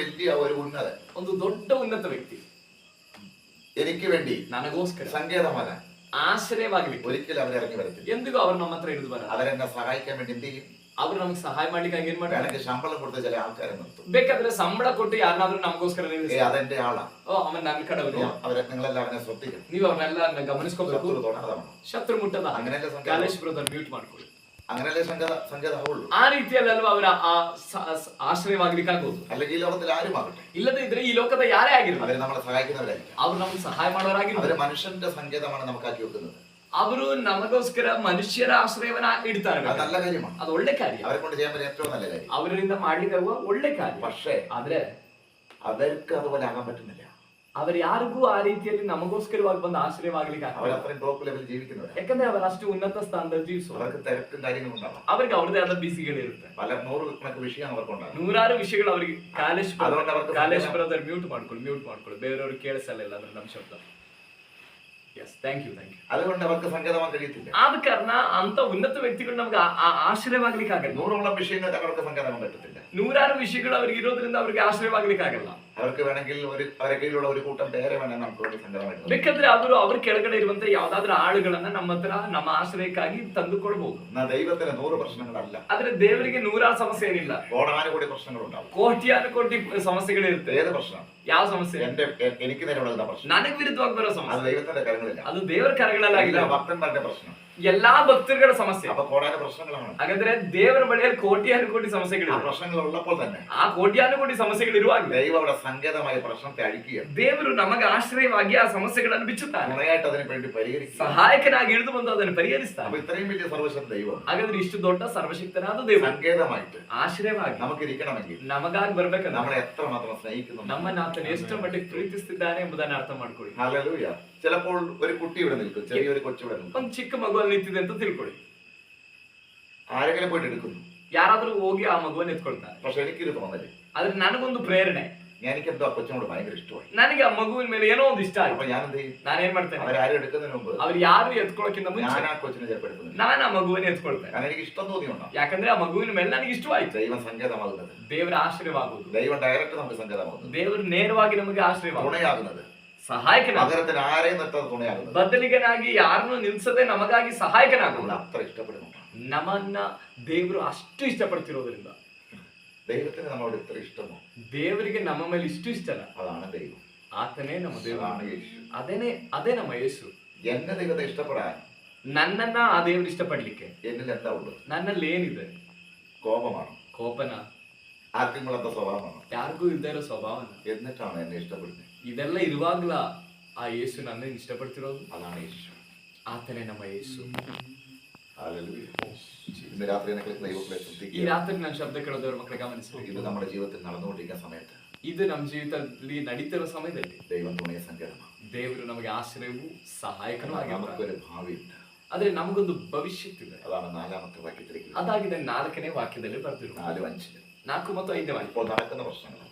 ഒരു ഉന്നതൻ, ಒಂದು ದೊಡ್ಡ ಉನ್ನತ ವ್ಯಕ್ತಿ എനിക്ക് വേണ്ടി ನನಗೋಸ್ಕರ സങ്കേതമാകാൻ ಆಶ್ರಯವಾಗಲಿಕ್ಕೆ ഒരിക്കലും അവരിറങ്ങി വരത്തില്ല. ಎಂದಿಗೂ ಅವರು ನಮ್ಮ ಹತ್ರ ಇಳಿದು ಬರಲ್ಲ. അവരെന്നെ സഹായിക്കാൻ വേണ്ടി എന്ത് ചെയ്യും? ಅವರು ನಮಗೆ ಸಹಾಯ ಮಾಡ್ಲಿಕ್ಕೆ ಏನ್ ಮಾಡ್ತಾರೆ? വേണമെങ്കിൽ ശമ്പളം കൊടുത്ത ചില ആൾക്കാരെ നിർത്തും. ಬೇಕಾದ್ರೆ ಸಂಬಳ ಕೊಟ್ಟು ಯಾರನ್ನಾದ್ರೂ ನಮಗೋಸ್ಕರ ನಿಲ್ಲಿಸಿ, അതെന്റെ ആളാ, ಅವನ್ ನನ್ನ ಕಡೆಯವನು, അവരെ നിങ്ങളെല്ലാം അവനെ ശ്രദ്ധിക്കണം, ನೀವು ಅವ್ರನ್ನೆಲ್ಲ ಗಮನಿಸ್ಕೋಬೇಕು, ശത്രു തൊടാതെ. ಶತ್ರು ಮುಟ್ಟದ. അങ്ങനെയല്ലേ ಕಾಲೇಶ್ ಬ್ರದರ್ ಮ್ಯೂಟ್ ಮಾಡ್ಕೊಳ್ಳಿ. അങ്ങനെയല്ലേ സങ്കേതമാവുള്ളൂ. ಆ ರೀತಿಯಲ್ಲಲ್ವಾ ಅವರ ಆಶ್ರಯವಾಗ್ಲಿಕ್ಕೆ ಆಗೋದು. അല്ലെങ്കിൽ ഈ ലോകത്തിൽ ആരുമാകട്ടെ, ಇಲ್ಲದೆ ಇದ್ರೆ ಈ ಲೋಕದ ಯಾರೇ ಆಗಿರಲಿ, അവര് നമ്മളെ സഹായിക്കുന്നവരായിരിക്കും. ಅವ್ರು ನಮ್ಗೆ ಸಹಾಯ ಮಾಡೋರಾಗಿರ್ತಾರೆ. അവര് മനുഷ്യന്റെ സങ്കേതമാണ് നമുക്കാക്കി വെക്കുന്നത്. ಅವರು ನಮಗೋಸ್ಕರ ಮನುಷ್ಯರ ಆಶ್ರಯವನ್ನ ಇಡ್ತಾರೆ. അത് നല്ല കാര്യമാണ്. ಅದು ಒಳ್ಳೆ ಕಾರ್ಯ. അവരെ കൊണ്ട് ചെയ്യാൻ പറ്റുന്ന ഏറ്റവും നല്ല കാര്യം. ಅವರಿಂದ ಮಾಡ್ಲಿಕ್ಕೆ ಒಳ್ಳೆ ಕಾರ್ಯ. പക്ഷേ ಆದ್ರೆ അവർക്ക് അതുപോലെ ആകാൻ പറ്റുന്നില്ല. ಅವರು ಯಾರಿಗೂ ಆ ರೀತಿಯಲ್ಲಿ ನಮಗೋಸ್ಕರವಾಗಿ ಬಂದು ಆಶ್ರಯವಾಗ್ಲಿಕ್ಕೆ അവർ ಆಗಲ್ಲ. അത്രയും ടോപ്പ് ലെവൽ ജീവിക്കുന്നവർ. ಯಾಕಂದ್ರೆ ಅವರು ಅಷ್ಟು ಉನ್ನತ ಸ್ಥಾನದಲ್ಲಿ ಜೀವಿಸುವರು. അവർക്ക് തിരക്കും കാര്യങ്ങളും ഉണ്ടാവും. ಅವರಿಗೆ ಅವ್ರದೇ ಆದ ಬಿಸಿಗಳಿರುತ್ತೆ. പല നൂറുകണക്ക് വിഷയം അവർക്കുണ്ടാകും. ನೂರಾರು ವಿಷಯಗಳು ಅವರಿಗೆ. അതുകൊണ്ട് അവർക്ക് ಕಾಲೇಶ್ ಬ್ರದರ್ ಮ್ಯೂಟ್ ಮಾಡ್ಕೊಳ್ಳಿ. ಬೇರೆಯವರು ಕೇಳಿಸಲ್ಲ ಇಲ್ಲ ಅಂದ್ರೆ ನಮ್ಮ ಶಬ್ದ. Yes, thank you. അതുകൊണ്ട് അവർക്ക് സങ്കേതമാകാൻ കഴിയത്തില്ല. ಆದ ಕಾರಣ ಅಂತ ಉನ್ನತ ವ್ಯಕ್ತಿಗಳು ನಮ್ಗೆ ಆಶ್ರಯವಾಗ್ಲಿಕ್ಕೆ ಆಗಲ್ಲ. നൂറോളം വിഷയങ്ങൾക്ക് അവർക്ക് സങ്കേതമാകാൻ പറ്റത്തില്ല. ನೂರಾರು ವಿಷಯಗಳು ಅವ್ರಿಗೆ ಇರೋದ್ರಿಂದ ಅವ್ರಿಗೆ ಆಶ್ರಯವಾಗ್ಲಿಕ್ಕೆ ಆಗಲ್ಲ. അവർക്ക് വേണമെങ്കിൽ അവരെ കീഴിലുള്ള ഒരു കൂട്ടം പേരെ വേണമെങ്കിൽ നമുക്ക് വേണ്ടി സങ്കേതമായിട്ട്, ಬೇಕಾದ್ರೆ ಅವರು ಅವ್ರ ಕೆಳಗಡೆ ಇರುವಂತ ಯಾವ್ದಾದ್ರು ಆಳುಗಳನ್ನ ನಮ್ಮ ಹತ್ರ ನಮ್ಮ ಆಶ್ರಯಕ್ಕಾಗಿ ತಂದುಕೊಳ್ಬಹುದು. ദൈവത്തിന് 100 പ്രശ്നങ്ങളല്ല. ಆದ್ರೆ ದೇವರಿಗೆ ನೂರಾರು ಸಮಸ್ಯೆ ಏನಿಲ್ಲ. കോടാനുകൂടി പ്രശ്നങ്ങളുണ്ടാവും. ಕೋಟ್ಯಾನುಕೋಟಿ ಸಮಸ್ಯೆಗಳಿರುತ್ತೆ. ഏത് പ്രശ്നം? ಯಾವ ಸಮಸ್ಯೆ? എനിക്ക് നേരെയുള്ള പ്രശ്നം, ನನಗೆ ವಿರುದ್ಧವಾಗಿ ಬರೋ ಸಮಸ್ಯೆ, അത് ദൈവത്തിന്റെ കരങ്ങളില്ല. ಅದು ದೇವರ ಕರಗಳಲ್ಲಾಗಿಲ್ಲ. ഭക്തന്മാരുടെ പ്രശ്നം, ಎಲ್ಲಾ ಭಕ್ತರುಗಳ ಸಮಸ್ಯೆ. അപ്പൊ കോടാന പ്രശ്നങ്ങളാണ്. ಹಾಗಾದ್ರೆ ದೇವರ ಬಳಿಯಲ್ಲಿ ಕೋಟ್ಯಾನುಕೋಟಿ ಸಮಸ್ಯೆಗಳು. ആ പ്രശ്നങ്ങൾ ഉള്ളപ്പോൾ തന്നെ ಆ ಕೋಟ್ಯಾನುಕೋಟಿ ಸಮಸ್ಯೆಗಳು ಇರುವಾಗ ദൈവം അവിടെ സങ്കേതമായ പ്രശ്നത്തെ അഴിക്കുക. ದೇವರು ನಮಗೆ ಆಶ್ರಯವಾಗಿ ಆ ಸಮಸ್ಯೆಗಳನ್ನು ಬಿಚ್ಚುತ್ತಾನೆ. തുണയായിട്ട് അതിനെ വേണ്ടി പരിഹരിക്കുക. ಸಹಾಯಕನಾಗಿ ಇಳಿದು ಬಂದು ಅದನ್ನು ಪರಿಹರಿಸ್ತಾನೆ. അപ്പൊ ഇത്രയും വലിയ സർവശക്ത ദൈവം, ಹಾಗಾದ್ರೆ ಇಷ್ಟು ದೊಡ್ಡ ಸರ್ವಶಕ್ತನಾದ ದೇವರು സങ്കേതമായിട്ട് ಆಶ್ರಯವಾಗಿ നമുക്ക് ഇരിക്കണമെങ്കിൽ ನಮಗಾಗಿ ಬರ್ಬೇಕಂದ್ರೆ നമ്മളെ എത്രമാത്രം സ്നേഹിക്കുന്നു, ನಮ್ಮನ್ನ ಆತನ ಎಷ್ಟು ಮಟ್ಟಿಗೆ ಪ್ರೀತಿಸ್ತಿದ್ದಾನೆ ಎಂಬುದನ್ನು ಅರ್ಥ ಮಾಡ್ಕೊಳ್ಳಿ. ഹല്ലേലൂയ. ചിലപ്പോൾ ഒരു കുട്ടി ഇവിടെ നിൽക്കും, ചെറിയൊരു കൊച്ചു ഇവിടെ നിൽക്കും, ಒಂದು ಚಿಕ್ಕ ಮಗು ಅಲ್ಲಿ ನಿಂತಿದೆ ಅಂತ ತಿಳ್ಕೊಳ್ಳಿ. ആരെങ്കിലും പോയിട്ട് എടുക്കുന്നു, ಯಾರಾದ್ರೂ ಹೋಗಿ ಆ ಮಗುವನ್ನು ಎತ್ಕೊಳ್ತಾರೆ. പക്ഷെ എനിക്കൊരു തോന്നല്, ಆದ್ರೆ ನನಗೊಂದು ಪ್ರೇರಣೆ, എനിക്കെന്തോ ആ കൊച്ചിനോട് ഭയങ്കര ഇഷ്ടമായി. ನನಗೆ ಆ ಮಗುವಿನ ಮೇಲೆ ಏನೋ ಒಂದು ಇಷ್ಟ ಆಯ್ತು. അപ്പൊ ഞാൻ എന്ത് ചെയ്യും? ನಾನೇನ್ ಮಾಡ್ತೇನೆ? അവരാരും എടുക്കുന്നതിന് മുമ്പ് ಅವ್ರು ಯಾರು ಎತ್ಕೊಳಕ್ಕಿಂತ ಮುಂಚೆ ഞാൻ ആ കൊച്ചിനെ ചിലപ്പോൾ എടുക്കുന്നില്ല. ನಾನು ಆ ಮಗುವನ್ನು ಎತ್ಕೊಳ್ತೇನೆ. കാരണം എനിക്ക് ഇഷ്ടം തോന്നിയുണ്ടോ? ಯಾಕಂದ್ರೆ ಆ ಮಗುವಿನ ಮೇಲೆ ನನಗೆ ಇಷ್ಟವಾಯ್ತು. ദൈവം സങ്കേതമാകുന്നത്, ದೇವರ ಆಶ್ರಯವಾಗುವುದು, ദൈവം ഡയറക്റ്റ് നമുക്ക് സങ്കേതമാകുന്നത്, ದೇವರು ನೇರವಾಗಿ ನಮಗೆ ಆಶ್ರಯವಾಗುವುದು, തുണയാകുന്നത്, ಸಹಾಯಕನಾಗುವುದು, പകരത്തിന് ആരെയും നിർത്താതെ തുണയാകുന്നത്, ಬದಲಿಗನಾಗಿ ಯಾರನ್ನು ನಿಲ್ಸದೆ ನಮಗಾಗಿ ಸಹಾಯಕನಾಗುವುದು. നമ്മൾ അത്ര ഇഷ്ടപ്പെടുന്നു. ನಮ್ಮನ್ನ ದೇವರು ಅಷ್ಟು ಇಷ್ಟಪಡ್ತಿರೋದ್ರಿಂದ, ദൈവത്തിന് നമ്മളോട് ഇത്ര ഇഷ്ടമോ? ದೇವರಿಗೆ ನಮ್ಮ ಮೇಲೆ ಇಷ್ಟು ಇಷ್ಟನ, അതാണ് ദൈവം. ಆತನೇ ನಮ್ಮ ದೇವರು, അതാണ് യേശു. ಅದೇ ನಮ್ಮ ಯೇಸು. എന്നെ ദൈവത്തെ ഇഷ്ടപ്പെടാൻ ನನ್ನನ್ನ ಆ ದೇವರು ಇಷ್ಟಪಡ್ಲಿಕ್ಕೆ എന്നിൽ എന്താ ഉള്ളത്? ನನ್ನಲ್ಲಿ ಏನಿದೆ? കോപമാണ്, ಕೋಪನ, ആർക്കുമുള്ള സ്വഭാവമാണ്, ಯಾರಿಗೂ ಇಲ್ದೇ ಇರೋ ಸ್ವಭಾವನ. എന്നിട്ടാണ് എന്നെ ഇഷ്ടപ്പെടുന്നത്. ಇದೆಲ್ಲ ಇರುವಾಗ್ಲ ಆ ಯೇಸು ನನ್ನ ಇಷ್ಟಪಡ್ತಿರೋದು. അതാണ് യേശു. ಆತನೇ ನಮ್ಮ ಯೇಸು. ഹല്ലേലൂയ. ഇന്ന് രാത്രി എന്നെ ദൈവത്തെ ಈ ശ്രദ്ധിക്കുക. ರಾತ್ರಿ ನನ್ನ ಶಬ್ದ ಕೇಳೋದವ್ರ ಮಕ್ಕಳಿಗೆ ಗಮನಿಸಿ. ഇത് നമ്മുടെ ജീവിതത്തിൽ നടന്നുകൊണ്ടിരിക്കുന്ന സമയത്ത് ಇದು ನಮ್ಮ ಜೀವಿತದಲ್ಲಿ ನಡೀತಿರೋ ಸಮಯದಲ್ಲಿ ദൈവം തുണയ സങ്കേതമാണ്. ದೇವರು ನಮಗೆ ಆಶ್ರಯವೂ ಸಹಾಯಕನೂ ಆಗಿರ್ತಾರೆ. നമുക്കൊരു ഭാവിയുണ്ട്. ಆದ್ರೆ ನಮಗೊಂದು ಭವಿಷ್ಯತ್ತಿದೆ. അതാണ് 4ാമത്തെ വാക്യത്തിലേക്ക്. ಅದಾಗಿದೆ 4ನೇ ವಾಕ್ಯದಲ್ಲಿ ಬರ್ತಿರೋ 4:5. 4 ಮತ್ತು 5ನೇ ವಾಕ್ಯ. ഇപ്പോൾ നടക്കുന്ന പ്രശ്നങ്ങളാണ്,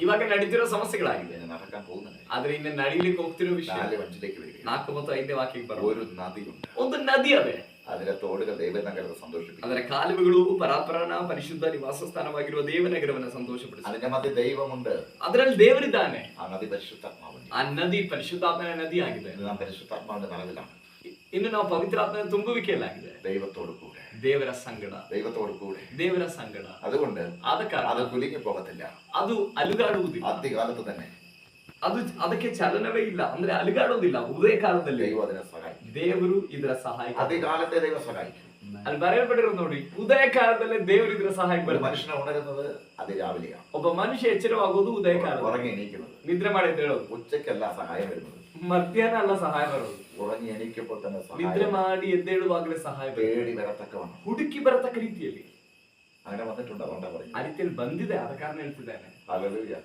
ಇವಾಗ ನಡೀತಿರೋ ಸಮಸ್ಯೆಗಳಾಗಿದೆ, ഇനി നടക്കാൻ പോകുന്നത്. ಆದ್ರೆ ಇನ್ನು ನಡೀಲಿಕ್ಕೆ ಹೋಗ್ತಿರೋ ವಿಷಯ 4:5 വരിക. 4 ಮತ್ತು 5ನೇ ವಾಕ್ಯಕ್ಕೆ ಬರೋ ഒരു നദിയുണ്ട്, ಒಂದು ನದಿ ಅದೇ, അതിലെ തോടുകൾ ദൈവനഗരത്തെ സന്തോഷിപ്പിക്കും. ಅದರ ಕಾಲುವೆಗಳು ಪರಾಪರನ ಪರಿಶುದ್ಧ ನಿವಾಸ ಸ್ಥಾನವಾಗಿರುವ ದೇವನಗರವನ್ನ ಸಂತೋಷಪಡಿಸಿ. അതിന്റെ മധ്യ ദൈവമുണ്ട്, ಅದರಲ್ಲಿ ದೇವರಿದ್ದಾನೆ. ആ നദി പരിശുദ്ധാത്മാവുണ്ട്. ಆ ನದಿ ಪರಿಶುದ್ಧಾತ್ಮನ ನದಿ ಆಗಿದೆ. ഇത് നാം പരിശുദ്ധാത്മാവിന്റെ നിറവിലാണ്. ಇನ್ನು ನಾವು ಪವಿತ್ರಾತ್ಮನ ತುಂಬುವಿಕೆಯಲ್ಲಾಗಿದೆ. ദൈവത്തോട് കൂടെ, ದೇವರ ಸಂಗಡ, ദൈവത്തോട് കൂടെ, ದೇವರ ಸಂಗಡ. അതുകൊണ്ട് ಆದ ಕಾರಣ അത് കുലുങ്ങി പോകത്തില്ല, ಅದು ಅಲುಗಾಡುವುದಿಲ್ಲ. ആദ്യകാലത്ത് തന്നെ ಅದು ಅದಕ್ಕೆ ಚಲನವೇ ಇಲ್ಲ, ಅಂದ್ರೆ ಅಲುಗಾಡುವುದಿಲ್ಲ. ಉದಯ ಕಾಲದಲ್ಲಿ ദൈവം അതിനെ സഹായിക്കും. ದೇವರು ಇದರ ಸಹಾಯ, ആദ്യകാലത്തെ ദൈവം സഹായിക്കും. ಅಲ್ಲಿ ಬರೆಯಲ್ಪಟ್ಟಿರೋದು ನೋಡಿ, ಉದಯ ಕಾಲದಲ್ಲೇ ದೇವರು ಇದರ ಸಹಾಯ ഒരു മനുഷ്യനെ ഉണരുന്നത് അതിരാവിലെയാണ്. ಒಬ್ಬ ಮನುಷ್ಯ ಎಚ್ಚರವಾಗುವುದು ಉದಯ ಕಾಲ, ഉറങ്ങി എണീക്കുന്നത്. ನಿದ್ರೆ ಮಾಡಿ ಅಂತ ಹೇಳೋದು ഉച്ചയ്ക്കല്ല സഹായം വരുന്നത്, ಮಧ್ಯಾಹ್ನ ಅಲ್ಲ ಸಹಾಯ ಬರೋದು, ഉറങ്ങി എണീക്കുമ്പോൾ തന്നെ ನಿದ್ರೆ സഹായം ಮಾಡಿ ಎದ್ದೇಳುವಾಗಲೇ ಸಹಾಯ ಬರೋದು. പേടി വരത്തക്കവണ്ണം ಹುಡುಕಿ ಬರತಕ್ಕ ರೀತಿಯಲ್ಲಿ അങ്ങനെ വന്നിട്ടുണ്ട്. അതുകൊണ്ടാ പറഞ്ഞു, ಆ ರೀತಿಯಲ್ಲಿ ಬಂದಿದೆ, ಆದ ಕಾರಣ ಹೇಳ್ತಿದ್ದಾನೆ. ഹല്ലേലൂയ.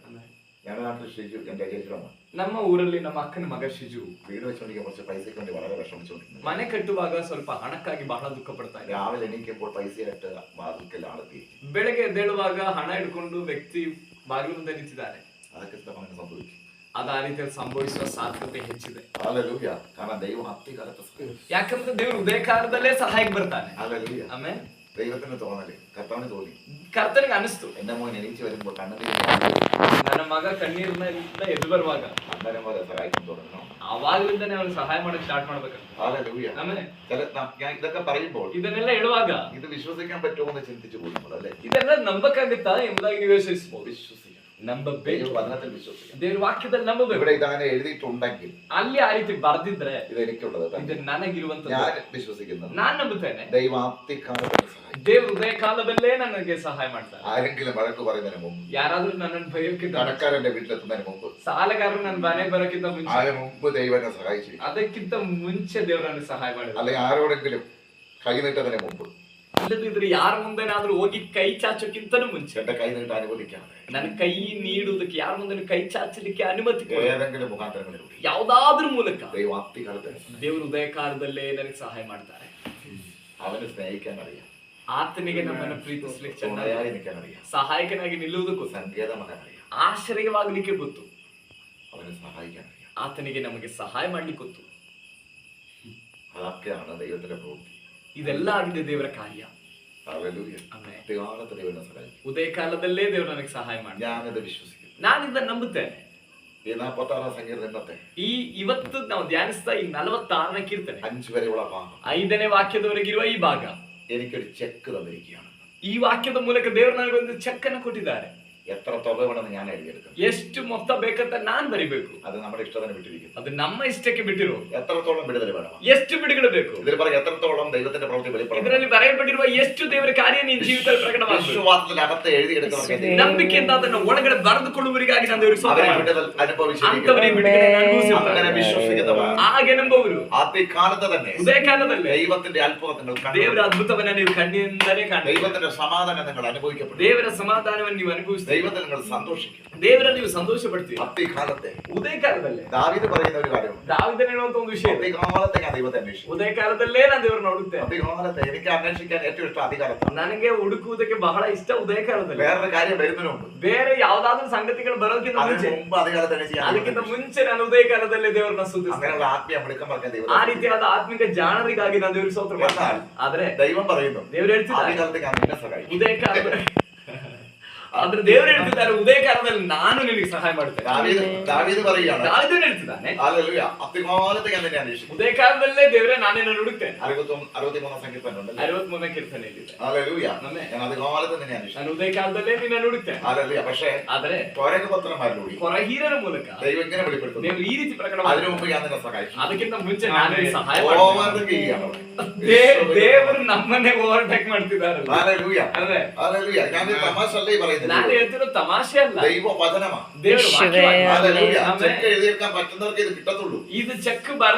ഞങ്ങളുടെ നാട്ടിൽ ഷിജു എന്റെ ചേച്ചിയാണ്. ನಮ್ಮ ಊರಲ್ಲಿ ನಮ್ಮ ಅಕ್ಕನ ಮಗ ಶಿಜು വീട് വെച്ചുകൊണ്ടിരിക്കാൻ കുറച്ച് പൈസയ്ക്ക് വേണ്ടി വളരെ വിഷമിച്ചുകൊണ്ടിരുന്നു. ಮನೆ ಕಟ್ಟುವಾಗ ಸ್ವಲ್ಪ ಹಣಕ್ಕಾಗಿ ಬಹಳ ದುಃಖ ಪಡ್ತಾ ಇದ್ದ. രാവിലെ എണീക്കുമ്പോൾ പൈസയായിട്ട് വാതിൽക്കൽ ആളെത്തി. ಬೆಳಗ್ಗೆ ಎದ್ದೇಳುವಾಗ ಹಣ ಹಿಡ್ಕೊಂಡು ವ್ಯಕ್ತಿ ಬಾಗಿಲು ಮುಂದೆ ನಿಂತಿದ್ದಾನೆ. അതൊക്കെ നമുക്ക് സംഭവിക്കും. ಅದು ಆ ರೀತಿಯಲ್ಲಿ ಸಂಭವಿಸುವ ಸಾಧ್ಯತೆ ಹೆಚ್ಚಿದೆ. ഹല്ലേലൂയ. കാരണം ദൈവം അത്യകാലത്ത് സഹായിക്കും. ಯಾಕಂದ್ರೆ ದೇವರು ಉದಯ ಕಾಲದಲ್ಲೇ ಸಹಾಯಕ್ಕೆ ಬರ್ತಾನೆ. ഹല്ലേലൂയ. ಆಮೇಲೆ ദൈവത്തിന് തോന്നല്, കർത്താവിന് തോന്നി, ಕರ್ತನಿಗೆ ಅನಿಸ್ತು, എന്റെ മോൻ എണീച്ച് വരുമ്പോൾ കണ്ണുനീർ ನನ್ನ ಮಗ ಕಣ್ಣೀರಿನಿಂದ ಎದ್ದು ಬರುವಾಗ അന്നേരം പോലെ സഹായിക്കാൻ തുടങ്ങണം. ಅವಾಗಲಿಂದನೇ ಅವ್ರಿಗೆ ಸಹಾಯ ಮಾಡಕ್ ಸ್ಟಾರ್ಟ್ ಮಾಡ್ಬೇಕಂತ. ഹല്ലേലൂയ. ಆಮೇಲೆ ഞാൻ ഇതൊക്കെ പറയുമ്പോൾ ಇದನ್ನೆಲ್ಲ ಹೇಳುವಾಗ ഇത് വിശ്വസിക്കാൻ പറ്റുമോ എന്ന് ചിന്തിച്ചു പോകുമ്പോൾ അല്ലേ, ಇದೆಲ್ಲ ನಂಬಕ್ಕಾಗುತ್ತಾ ಎಂಬುದಾಗಿ ನೀವು ಯೋಚಿಸಬಹುದು. വിശ്വസിക്കണം, ನಂಬಬೇಕು, വചനത്തിൽ വിശ്വസിക്കണം. ದೇವ್ರ ವಾಕ್ಯದಲ್ಲಿ ನಂಬಬೇಕು. ഇവിടെ ഇതങ്ങനെ എഴുതിയിട്ടുണ്ടെങ്കിൽ ಅಲ್ಲಿ ಆ ರೀತಿ ಬರ್ದಿದ್ರೆ ഇത് എനിക്കുള്ളത് ಇದು ನನಗಿರುವಂತ, ഞാൻ വിശ്വസിക്കുന്നത് ನಾನ್ ನಂಬುತ್ತೇನೆ. ദൈവാപ്തികാലത്ത് സഹായിക്കും. ದೇವ್ರ ಉದಯ ಕಾಲದಲ್ಲೇ ನನಗೆ ಸಹಾಯ ಮಾಡ್ತಾರೆ. ആരെങ്കിലും വഴക്ക് പറയുന്നതിന് മുമ്പ്, ಯಾರಾದ್ರೂ ನನ್ನನ್ನು ಭಯಕ್ಕಿಂತ, കടക്കാരന്റെ വീട്ടിലെത്തുന്നതിന് മുമ്പ്, ಸಾಲಗಾರರು ನನ್ನ ಮನೆಗೆ ಬರೋಕ್ಕಿಂತ ಮುಂಚೆ, അതിന് മുമ്പ് ദൈവം എന്നെ സഹായിച്ചു. ಅದಕ್ಕಿಂತ ಮುಂಚೆ ದೇವ್ರು ನನಗೆ ಸಹಾಯ ಮಾಡಿದ್ರು. അല്ലെങ്കിൽ ആരോടെങ്കിലും കൈ നീട്ടതിന് മുമ്പ്, ಇಲ್ಲದಿದ್ರೆ ಯಾರ ಮುಂದೆನಾದ್ರೂ ಹೋಗಿ ಕೈ ಚಾಚೋಕ್ಕಿಂತನೂ ಮುಂಚೆ, എന്റെ കൈ നീട്ടാൻ അനുവദിക്കാതെ ನನ್ನ ಕೈ ನೀಡುವುದಕ್ಕೆ, ಯಾರ ಮುಂದೆ ಕೈ ಚಾಚಲಿಕ್ಕೆ ಅನುಮತಿ ಕೊಡು. ഏതെങ്കിലും മുഖാന്തരങ്ങളിലൂടെ ಯಾವ್ದಾದ್ರೂ ಮೂಲಕ ദൈവാപ്തികാലത്ത് ದೇವರು ಉದಯ ಕಾಲದಲ್ಲೇ ನನಗೆ ಸಹಾಯ ಮಾಡ್ತಾರೆ. അവനെ സ്നേഹിക്കാൻ അറിയാം, ಆತನಿಗೆ ನಮ್ಮನ್ನು ಪ್ರೀತಿಸ್ಲಿಕ್ಕೆ ಚೆನ್ನಾಗಿ, തുണയായി നിൽക്കാൻ അറിയാം, ಸಹಾಯಕನಾಗಿ ನಿಲ್ಲುವುದಕ್ಕೂ, സങ്കേതമാകാൻ അറിയാം, ಆಶ್ರಯವಾಗಲಿಕ್ಕೆ ಗೊತ್ತು, അവനെ സഹായിക്കാൻ അറിയാം. ಆತನಿಗೆ ನಮಗೆ ಸಹಾಯ ಮಾಡ್ಲಿಕ್ಕೆ ಗೊತ್ತು. അതൊക്കെയാണ് ദൈവത്തിന്റെ പ്രവൃത്തി. ಇದೆಲ್ಲ ಆಗಿದೆ ದೇವರ ಕಾರ್ಯ. ഹല്ലേലൂയ. ಆಮೇಲೆ അത്യകാലത്ത് ദൈവം എന്നെ സഹായിക്കും. ಉದಯ ಕಾಲದಲ್ಲೇ ದೇವರು ನನಗೆ ಸಹಾಯ ಮಾಡಿ, ഞാനത് വിശ്വസിക്കുന്നു. ನಾನು ಇದನ್ನ ನಂಬುತ್ತೇನೆ. ഈ 46 സങ്കീർത്തനം ഇന്നത്തെ ಇವತ್ತು ನಾವು ಧ್ಯಾನಿಸ್ತಾ ಈ 46ನೇ ಕೀರ್ತನೆ 5 വരെയുള്ള ഭാഗം 5ನೇ ವಾಕ್ಯದವರೆಗಿರುವ ಈ ಭಾಗ, എനിക്കൊരു ചെക്ക് തന്നിരിക്കുകയാണ്. ಈ ವಾಕ್ಯದ ಮೂಲಕ ದೇವರು ನನಗೊಂದು ಚೆಕ್ ಅನ್ನು ಕೊಟ್ಟಿದ್ದಾರೆ. എത്ര തുക വേണമെന്ന് ഞാൻ എഴുതിയെടുക്കും. ಎಷ್ಟು ಮೊತ್ತ ಬೇಕಂತ ನಾನ್ ಬರಿಬೇಕು, അത് നമ്മുടെ ഇഷ്ടത്തിന് വിട്ടിരിക്കുന്നു. ಅದು ನಮ್ಮ ಇಷ್ಟಕ್ಕೆ ಬಿಟ್ಟಿರೋ. എത്രത്തോളം വിടുതൽ വേണം, ಎಷ್ಟು ಬಿಡುಗಡೆ ಬೇಕು, ഇതിൽ പറയും എത്രത്തോളം ദൈവത്തിന്റെ പ്രവൃത്തി വെളിപ്പെടും. ಇದರಲ್ಲಿ ಬರೆಯಲ್ಪಟ್ಟಿರುವ ಎಷ್ಟು ದೇವರ ಕಾರ್ಯ ನಿನ್ನ ಜೀವಿತದಲ್ಲಿ ಪ್ರಕಟವಾಗಬೇಕು. വിശ്വാസത്തിനകത്ത് എഴുതിയെടുക്കുന്നവർക്ക് ನಂಬಿಕೆ ಅಂತ ಅದನ್ನು ಒಳಗಡೆ ಬರೆದುಕೊಳ್ಳುವವರಿಗಾಗಿ ನಾನು ದೇವರಿಗೆ ಸ್ತೋತ್ರ അവരെ ಮಾಡ್ತೇನೆ. വിടുതൽ അനുഭവിച്ചിരിക്കുന്നു. ಅಂತವರಿಗೆ ಬಿಡುಗಡೆ ಅನುಭವಿಸಿದ್ದಾರೆ. അങ്ങനെ വിശ്വസിക്കുന്നവർ ಹಾಗೆ ನಂಬುವವರು ആദ്യകാലത്ത് തന്നെ ಉದಯ ಕಾಲದಲ್ಲಿ ദൈവത്തിന്റെ അത്ഭുതം നിങ്ങൾ ದೇವರ കണ്ടു. ಅದ್ಭುತವನ್ನ ನೀವು ಕಣ್ಣಿನಿಂದಲೇ ಕಾಣಬೇಕು. ദൈവത്തിന്റെ സമാധാനം നിങ്ങൾ അനുഭവിക്കപ്പെടും. ದೇವರ ಸಮಾಧಾನವನ್ನು ನೀವು ಅನುಭವಿಸ್ತೀರಿ. ദൈവത്തിൽ നിങ്ങൾ സന്തോഷിക്കും. ದೇವರಲ್ಲಿ ನೀವು ಸಂತೋಷ ಪಡ್ತೀರಿ. അത്യകാലത്തെ ಉದಯ ಕಾಲದಲ್ಲಿ ദാവീദ് പറയുന്ന ഒരു കാര്യമുണ്ട്. ದಾವಿದನ ಹೇಳುವಂತ ಒಂದು ವಿಷಯ ಇದೆ. അത്യകാലത്തെ ഞാൻ ദൈവത്തെ അന്വേഷിക്കും. ಉದಯ ಕಾಲದಲ್ಲೇ ನಾನು ದೇವರನ್ನ ಹುಡುಕ್ತೇನೆ. അത്യകാലത്തെ എനിക്ക് അന്വേഷിക്കാൻ ഏറ്റവും ഇഷ്ടം അധികാലത്താണ്. ನನಗೆ ಹುಡುಕುವುದಕ್ಕೆ ಬಹಳ ಇಷ್ಟ ಉದಯ ಕಾಲದಲ್ಲಿ. വേറൊരു കാര്യം വരുന്നതിന് മുമ്പ്, ಬೇರೆ ಯಾವ್ದಾದ್ರೂ ಸಂಗತಿಗಳು ಬರೋಕ್ಕಿಂತ അതിന് ಮುಂಚೆ, മുമ്പ് അധികാലത്ത് തന്നെ ചെയ്യാൻ ಅದಕ್ಕಿಂತ ಮುಂಚೆ ನಾನು ಉದಯ ಕಾಲದಲ್ಲೇ ದೇವರನ್ನ ಸ್ತುತಿಸ್ತೇನೆ. അങ്ങനെയുള്ള ആത്മീയ മിടുക്കം പറഞ്ഞ ಆ ദൈവം ರೀತಿಯಾದ ಆತ್ಮಿಕ ಜಾಣರಿಗಾಗಿ ನಾನು ದೇವರಿಗೆ ಸ್ತೋತ್ರ ಮಾಡ್ತೇನೆ. ಆದ್ರೆ ദൈവം പറയുന്നു ದೇವರು ಹೇಳ್ತಿದ್ದಾರೆ ആദ്യകാലത്ത് ഞാൻ നിന്നെ സഹായിക്കും. ಉದಯ ಕಾಲ, ಆದ್ರೆ ದೇವರು ಹೇಳ್ತಿದ್ದಾರೆ ಉದಯ ಕಾಲದಲ್ಲಿ ನಾನು ನಿನಗೆ ಸಹಾಯ ಮಾಡ್ತೇನೆ. ദാവീദ് പറയുകയാണ്, ದಾವಿದನು ಹೇಳ್ತಿದ್ದಾನೆ ഹല്ലേലൂയ, അത്യകാലത്ത് ഞാൻ നിന്നെ അന്വേഷിക്കും. ಉದಯ ಕಾಲದಲ್ಲೇ ದೇವರೇ ನಾನೇನು ಹುಡುಕ್ತೇನೆ. 63 സങ്കീർത്തനം ഉണ്ടല്ലോ. 63ನೇ ಕೀರ್ತನೆಯಲ್ಲಿದೆ. ഹല്ലേലൂയ, ആമേൻ. ഞാൻ അധികാലത്ത് നിന്നെ അന്വേഷിക്കും. ನಾನು ಉದಯ ಕಾಲದಲ್ಲೇ ನಿನ್ನನ್ನು ಹುಡುಕ್ತೇನೆ. ഹല്ലേലൂയ. പക്ഷേ ಆದ್ರೆ കൊരകപത്രന്മാരിലൂടെ ಕೊರಹೀರನ ಮೂಲಕ ദൈവം ഇങ്ങനെ വെളിപ്പെടുത്തുന്നു, ದೇವರು ಈ ರೀತಿ ಪ್ರಕಟ അതിനു ಮಾಡಿದ್ರು. മുമ്പ് ഞാൻ നിന്നെ സഹായിക്കും. ಅದಕ್ಕಿಂತ ಮುಂಚೆ ನಾನು ಸಹಾಯ ഓവർടേക്ക് ചെയ്യാണ് അവിടെ. ದೇವರು ನಮ್ಮನ್ನೇ ಓವರ್ಟೇಕ್ ಮಾಡ್ತಿದ್ದಾರಲ್ಲ. ഹല്ലേലൂയ, ಅದೇ ഹല്ലേലൂയ. ഞാൻ തമാശ അല്ലേ ನಾನು പറയുന്നത്, ಹೇಳ್ತಿರೋ ತಮಾಷೆ ಅಲ್ಲ, ദൈവ വചനമാണ്. ದೇವರು ವಾಕ್ಯವಾಗಿದೆ. ഹല്ലേലൂയ. ಆಮೆನ್. ചെക്ക് എഴുതിയെടുക്കാൻ പറ്റുന്നവർക്ക് ഇത് കിട്ടത്തുള്ളൂ ಇದು ಚೆಕ್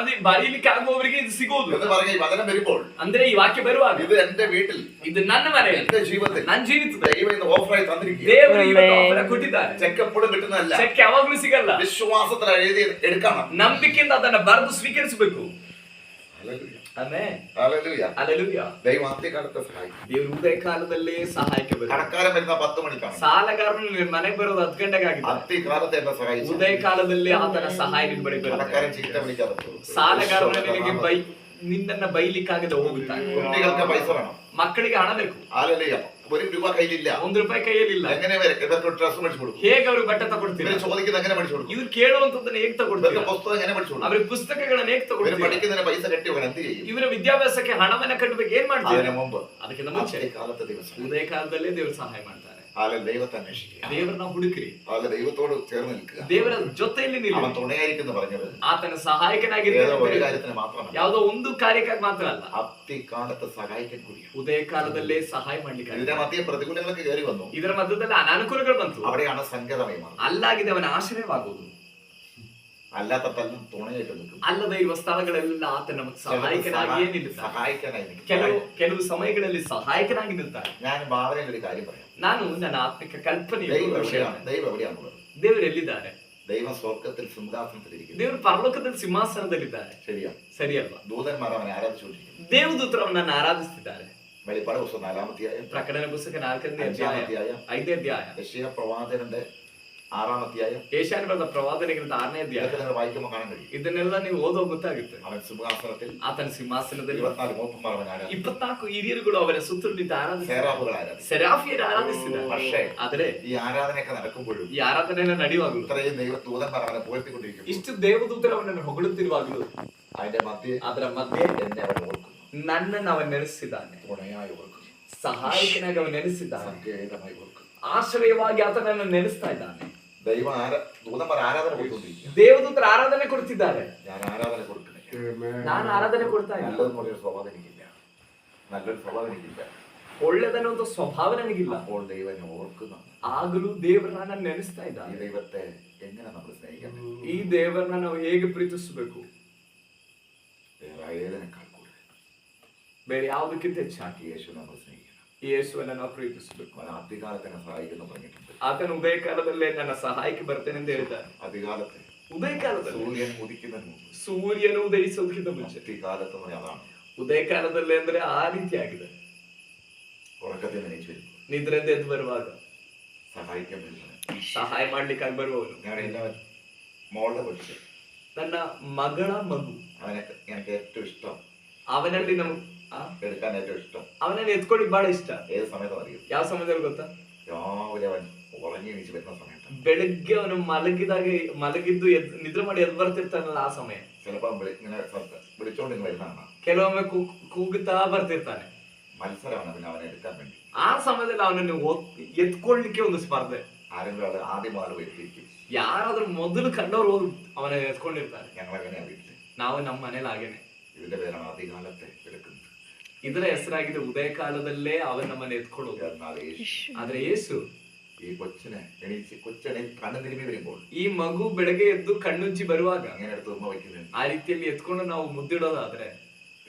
ಬರೀಲಿಕ್ಕೆ ಆಗುವವರಿಗೆ ಇದು ಸಿಗೋದು. എന്ന് പറഞ്ഞ ഈ വചനം വരുമ്പോൾ, ಅಂದ್ರೆ ಈ ವಾಕ್ಯ ಬರುವಾಗ ഇത് എന്റെ വീട്ടിൽ, ಇದು ನನ್ನ ಮನೆಯಲ್ಲಿ, എന്റെ ജീവിതത്തിൽ ನನ್ನ ಜೀವಿತದಲ್ಲಿ ദൈവം ഇന്ന് ഓഫറായി തന്നിരിക്കുക. ದೇವರು ಇವತ್ತು ಅವರ ಕೊಟ್ಟಿದ್ದಾರೆ. ചെക്ക് എപ്പോഴും കിട്ടുന്നതല്ല, ಚೆಕ್ ಯಾವಾಗ್ಲೂ ಸಿಗಲ್ಲ. വിശ്വാസത്തിൽ എഴുതി എടുക്കണം. ನಂಬಿಕೆಯಿಂದ ಅದನ್ನ ಬರೆದು ಸ್ವೀಕರಿಸಬೇಕು. ഹല്ലേലൂയ. ಆಮೆನ್. ഹല്ലേലൂയ. ഹല്ലേലൂയ. ദൈവം ആദ്യകാലത്തെ സഹായിക്കും. ದೇವರು ഉദയಕಾಲದಲ್ಲೇ സഹായിക്കಬೇಕು. കടക്കാരൻ വരുന്ന 10 ಮಣಿക്കാണ്. ಸಾಲಗಾರನು ಮನೆಗೆ ಬರೋದು 10 ಗಂಟೆಗಾಗಿದೆ. ആദ്യകാലത്തെ എന്നെ സഹായിച്ചു. ಉದಯಕಾಲದಲ್ಲಿ ಆತನ ಸಹಾಯ ನಿನ್ನ ಬಳಿ ಬರುತ್ತೆ. കടക്കാരൻ ചീത്ത വിളിക്കാതെ പോകും. ಸಾಲಗಾರನು ನಿನಗೆ ನಿನ್ನನ್ನ ಬೈಲಿಕ್ಕಾಗದೆ ಹೋಗುತ್ತಾನೆ. കുട്ടികൾക്ക് പൈസ വേണം. ಮಕ್ಕಳಿಗೆ ಹಣ ಬೇಕು. ഹല്ലേലൂയ. 1 രൂപ കയ്യിലില്ല. 1 ರೂಪಾಯಿ ಕೈಯಲ್ಲಿಲ್ಲ. എങ്ങനെ ഇവർക്ക് ഡ്രസ് മേടിച്ചു കൊടുക്കും? ಹೇಗೆ ಅವರು ಬಟ್ಟೆ ತಗೊಳ್ತೀರಾ? ഇവർ ചോദിക്കുന്നത് എങ്ങനെ മേടിച്ചു കൊടുക്കും? ಇವ್ರು ಕೇಳುವಂತದ್ದನ್ನ ಹೇಗೆ ತಗೊಳ್ತೀರಾ? ഇവർക്ക് പുസ്തകം എങ്ങനെ മേടിച്ചു കൊടുക്കും? ಅವರ ಪುಸ್ತಕಗಳನ್ನ ಹೇಗೆ ഇവർ ತಗೊಳ್ತೀರಾ? പഠിക്കുന്നതിന് പൈസ കെട്ടി വെക്കണം. എന്ത് ചെയ്യും? ಇವರ ವಿದ್ಯಾಭ್ಯಾಸಕ್ಕೆ ಹಣವನ್ನ ಕಟ್ಟಬೇಕು. ಏನ್ ಮಾಡ್ತೀರಾ? അതിനു മുമ്പ് ಅದಕ್ಕಿಂತ ಮುಂಚೆ കാലത്തെ ദിവസം ಉದಯಕಾಲದಲ್ಲೇ ದೇವರು ಸಹಾಯ ಮಾಡ್ತಾರೆ. ദൈവത്തെ അന്വേഷിക്കുക. ದೇವರನ್ನ ಹುಡುಕ್ರಿ. ദൈവത്തോട് ചേർന്ന് നിൽക്കുക. ದೇವರ ಜೊತೆಯಲ್ಲಿ അവൻ ನಿಲ್ಲಿ. തുണയായിരിക്കും പറഞ്ഞത് ಆತನ ഏതോ ഒരു ಸಹಾಯಕನಾಗಿರ್ತಾನೆ. കാര്യത്തിന് മാത്രമല്ല, ಯಾವುದೋ ಒಂದು ಕಾರ್ಯಕ್ಕಾಗಿ ಮಾತ್ರ ಅಲ್ಲ, അത്തിക്കാലത്ത് സഹായിക്കാൻ കൂടിയാണ്. ಉದಯಕಾಲದಲ್ಲೇ ಸಹಾಯ ಮಾಡ್ಲಿಕ್ಕೆ. ഇതിന്റെ മധ്യ പ്രതികൂലങ്ങളൊക്കെ കയറി വന്നു. ಇದರ ಮಧ್ಯದಲ್ಲಿ ಅನಾನುಕೂಲಗಳು ಬಂತು. അവിടെയാണ് സങ്കേതമായി മാറുന്നത്. ಅಲ್ಲಾಗಿದೆ ಅವನ ಆಶ್ರಯವಾಗುವುದು. അല്ലാത്ത തല്ലും തുണയായിട്ട് നിൽക്കും. ಅಲ್ಲದ ಇರುವ ಸ್ಥಳಗಳೆಲ್ಲ ಆತ ನಮಗೆ ಸಹಾಯಕನಾಗಿಯೇ ನಿಲ್ಲುತ್ತಾನೆ. സഹായിക്കാനായി നിൽക്കും. ಕೆಲವು ಸಮಯಗಳಲ್ಲಿ ಸಹಾಯಕನಾಗಿ ನಿಲ್ತಾನೆ. ഞാൻ ഭാവനയിൽ ഒരു കാര്യം പറയാം. ನಾನು ನನ್ನ ಆತ್ಮಿಕ ಕಲ್ಪನೆ ദൈവം എവിടെയാണുള്ളത്? ದೇವರು ಎಲ್ಲಿದ್ದಾರೆ? ദൈവം സ്വർഗത്തിൽ സിംഹാസനത്തിലിരിക്കുന്നു. ದೇವರು ಪರಲೋಕದಲ್ಲಿ ಸಿಂಹಾಸನದಲ್ಲಿದ್ದಾರೆ. ശരിയാ? ಸರಿಯಲ್ವಾ? ദൂതന്മാർ അവനെ ആരാധിച്ചുകൊണ്ടിരിക്കുന്നു. ದೇವದೂತರು ಅವನನ್ನು ಆರಾಧಿಸುತ್ತಿದ್ದಾರೆ. വെളിപ്പാട് പുസ്തകം 4-ാം അധ്യായം, ಪ್ರಕಟಣೆ ಪುಸ್ತಕ 4ನೇ 5-ാം ಅಧ್ಯಾಯ, അധ്യായം, 5ನೇ ಅಧ್ಯಾಯ, യെശയ്യാ പ്രവാചകന്റെ 6-ാം അധ്യായം, ಏಷಾಯನ ಬರೆದ ಪ್ರವಾದನೆ ಗ್ರಂಥ 6ನೇ ಅಧ್ಯಾಯ. ഇതൊക്കെ നിങ്ങൾ വായിക്കുമ്പോൾ കാണാൻ കഴിയും. ಇದನ್ನೆಲ್ಲ ನೀವು ಓದೋ ಗೊತ್ತಾಗುತ್ತೆ. അവൻ സിംഹാസനത്തിൽ ಆತನ ಸಿಂಹಾಸನದಲ್ಲಿ 24 മൂപ്പന്മാർ അവൻ ആരാധിച്ചു. 24 ಹಿರಿಯರುಗಳು ಅವರ ಸುತ್ತಲೂ ನಿಂತು ಆರಾಧಿಸಿದ್ದಾರೆ. സേറാഫുകൾ ആരാധിച്ചു. ಸೆರಾಫಿಯರು ಆರಾಧಿಸಿದ್ದಾರೆ. പക്ഷേ ಆದರೆ ഈ ആരാധനയൊക്കെ നടക്കുമ്പോഴും ಈ ಆರಾಧನೆಯನ್ನು ನಡೆಯುವಾಗಲೂ ഇത്രയും ദൂതന്മാർ അവനെ പുകഴ്ത്തിക്കൊണ്ടിരിക്കുന്നു. ಇಷ್ಟು ದೇವದೂತರು ಅವನನ್ನು ಹೊಗಳುತ್ತಿರುವಾಗಲೂ അതിന്റെ മധ്യ ಅದರ ಮಧ್ಯೆ എന്നെ അവൻ ഓർക്കുന്നു. ನನ್ನನ್ನು ಅವನು ನೆನೆಸಿದ್ದಾನೆ. തുണയായി ഓർക്കുന്നു. ಸಹಾಯಕನಾಗಿ ಅವನು ನೆನೆಸಿದ್ದಾನೆ. സങ്കേതമായി ഓർക്കുന്നു. ಆಶ್ರಯವಾಗಿ ಆತನನ್ನು ನೆನೆಸ್ತಾ ಇದ್ದಾನೆ. ദൂതന്മാർ ആരാധന കൊടുത്തുകൊണ്ടിരിക്കുക. ದೇವದೂತರು ಆರಾಧನೆ ಕೊಡ್ತಿದ್ದಾರೆ. ഞാൻ ആരാധന കൊടുക്കണേ. ನಾನು ಆರಾಧನೆ ಕೊಡ್ತಾ ಇಲ್ಲ. നല്ലതെന്ന് പറയുന്ന സ്വഭാവം എനിക്കില്ല. നല്ലൊരു സ്വഭാവം എനിക്കില്ല. ಒಳ್ಳೆದನ್ನುವಂತ ಸ್ವಭಾವ ನನಗಿಲ್ಲ. അപ്പോൾ ദൈവം എന്നെ ഓർക്കുന്നു. ಆಗಲೂ ದೇವರನ್ನ ನೆನೆಸ್ತಾ ഈ ಇದ್ದಾನೆ. ദൈവത്തെ എങ്ങനെ നമ്മൾ സ്നേഹിക്കണം? ಈ ದೇವರನ್ನ ನಾವು ಹೇಗೆ ಪ್ರೀತಿಸಬೇಕು? വേറെ ഏതിനേക്കാൾ കൂടുതൽ ಬೇರೆ ಯಾವುದಕ್ಕಿಂತ ಹೆಚ್ಚಾಗಿ യേശു നമ്മൾ സ്നേഹിക്കണം. ಯೇಸುವನ್ನ ನಾವು ಪ್ರೀತಿಸಬೇಕು. അവൻ ആദ്യകാലത്തെ സഹായിക്കുന്നു പറഞ്ഞിട്ടുണ്ട്. ಆತನ ಉದಯಕಾಲದಲ್ಲೇ ನನ್ನ ಸಹಾಯಕ್ಕೆ ಬರ್ತೇನೆ ಅಂತ ಹೇಳ್ತಾರೆ. ആദ്യകാലത്തെ ಉದಯಕಾಲದಲ್ಲಿ സൂര്യൻ ഉദിക്കുന്നതിന് മുമ്പ്, ಸೂರ್ಯನು ಉದಯಿಸೋದಕ್ಕಿಂತ ಮುಂಚೆ. ആദ്യകാലത്ത് പറഞ്ഞാൽ അതാണ്. ಉದಯಕಾಲದಲ್ಲಿ ಅಂದ್ರೆ ಆ ರೀತಿಯಾಗಿದೆ. ഉറക്കത്തിൽ എണീച്ച് വരും, ನಿದ್ರೆಯಿಂದ ಎದ್ದು ಬರುವಾಗ സഹായിക്കാൻ വരുന്നത്, ಸಹಾಯ ಮಾಡ್ಲಿಕ್ಕಾಗಿ ಬರುವವನು. ഞങ്ങളുടെ എല്ലാവരും മോളുടെ കൊച്ച്, ನನ್ನ ಮಗಳ ಮಗು, അവനെ എനിക്ക് ഏറ്റവും ഇഷ്ടം, ಅವನಲ್ಲಿ ನಮ್ എടുക്കാൻ ഏറ്റവും ഇഷ്ടം, ಅವನನ್ನ ಎತ್ಕೊಳ್ಳಿ ಬಹಳ ಇಷ್ಟ. ഏത് സമയത്തും അറിയും? ಯಾವ ಸಮಯದಲ್ಲಿ ಗೊತ್ತಾ? രാവിലെ അവൻ ഉറങ്ങി എണീച്ച് വരുന്ന സമയത്ത്. ಬೆಳಗ್ಗೆ ಅವನು ಮಲಗಿದ್ದು ನಿದ್ರೆ ಮಾಡಿ ಎದ್ದು ಬರ್ತಿರ್ತಾನಲ್ಲ ಆ ಸಮಯ. ചിലപ്പോൾ ഇങ്ങനെ വിളിച്ചോണ്ട് ഇങ്ങനെ വരുന്നതാണ്. ಕೆಲವೊಮ್ಮೆ ಕೂಗುತ್ತಾ ಬರ್ತಿರ್ತಾನೆ. മത്സരമാണ് പിന്നെ അവനെ എടുക്കാൻ വേണ്ടി. ಆ ಸಮಯದಲ್ಲಿ ಅವನನ್ನು ಎತ್ಕೊಳ್ಳಿಕ್ಕೆ ಒಂದು ಸ್ಪರ್ಧೆ. ആരെങ്കിലും ആള് ആദ്യം ആള് എത്തിയിരിക്കും. ಯಾರಾದ್ರೂ ಮೊದಲು ಕಂಡವ್ರು ಹೋಗಿ ಅವನ ಎತ್ಕೊಂಡಿರ್ತಾರೆ. ഞങ്ങളെങ്ങനെയാ വീട്ടില്? ನಾವು ನಮ್ಮ ಮನೇಲಿ ಹಾಗೇನೆ. ഇതിന്റെ പേരാണ് ആദ്യകാലത്തെ എടുക്കുന്നത്. ಇದರ ಹೆಸರಾಗಿದೆ ಉದಯಕಾಲದಲ್ಲೇ ಅವನ ನಮ್ಮನ್ನು ಎತ್ಕೊಳ್ಳೋದು. എന്നാൽ യേശു, ಆದ್ರೆ ಯೇಸು ഈ കൊച്ചനെ കണ്ണു തിരുമ്പി വരുമ്പോൾ ಈ ಮಗು ಬೆಳಗ್ಗೆ ಎದ್ದು ಕಣ್ಣುಜ್ಜಿ ಬರುವಾಗ അങ്ങനെ എടുത്ത് ഉമ്മ വയ്ക്കുന്നത് ಆ ರೀತಿಯಲ್ಲಿ ಎತ್ಕೊಂಡು ನಾವು ಮುದ್ದಿಡೋದಾದ್ರೆ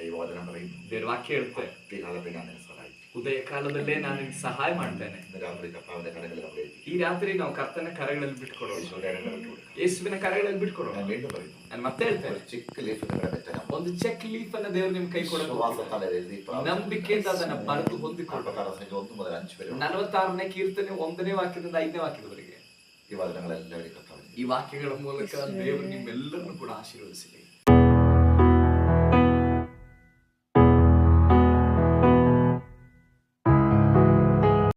ദൈവവചനം പറയുന്നു. ದೇವ್ರ ವಾಕ್ಯ ಹೇಳುತ್ತೆ, ആദ്യകാലത്തെ ഞാൻ നിന്നെ സഹായിക്കും. ಉದಯ ಕಾಲದಲ್ಲೇ ನಾನು ನಿನ್ಗೆ ಸಹಾಯ ಮಾಡ್ತೇನೆ. ഇന്ന് രാത്രി കർത്താവിന്റെ കടകളിൽ നമ്മളെ ಈ ರಾತ್ರಿ ನಾವು ಕರ್ತನ ಕರಗಳಲ್ಲಿ ಬಿಟ್ಕೊಡೋದು, യേശുവിന്റെ കരങ്ങളിൽ കൊടുക്കണം. ಯೇಸುವಿನ ಕರಗಳಲ್ಲಿ ಬಿಟ್ಕೊಡೋಣ. ഞാൻ വീണ്ടും പറയുന്നു, ನಾನು ಮತ್ತೆ ಹೇಳ್ತೇನೆ, ഒരു ചിക്ക് ലീഫ് നിങ്ങളുടെ വെച്ചാൽ ಒಂದು ಚೆಕ್ ಲೀಫ್ ಅನ್ನ ದೇವ್ರು ನಿಮ್ ಕೈ ಕೊಡೋದು, വിശ്വാസത്താൽ എഴുതി ನಂಬಿಕೆಯಿಂದ ಅದನ್ನ ಬರೆದು ಹೊಂದಿಕೊಂಡು 1 മുതൽ 5 വരെ 46ನೇ ಕೀರ್ತನೆ 1ನೇ ವಾಕ್ಯದಿಂದ 5ನೇ ವಾಕ್ಯದವರೆಗೆ ഈ വചനങ്ങൾ എല്ലാവരും കർത്താവിന് ಈ ವಾಕ್ಯಗಳ ಮೂಲಕ ದೇವರು ನಿಮ್ಮೆಲ್ಲರನ್ನು ಕೂಡ ಆಶೀರ್ವದಿಸಲಿ.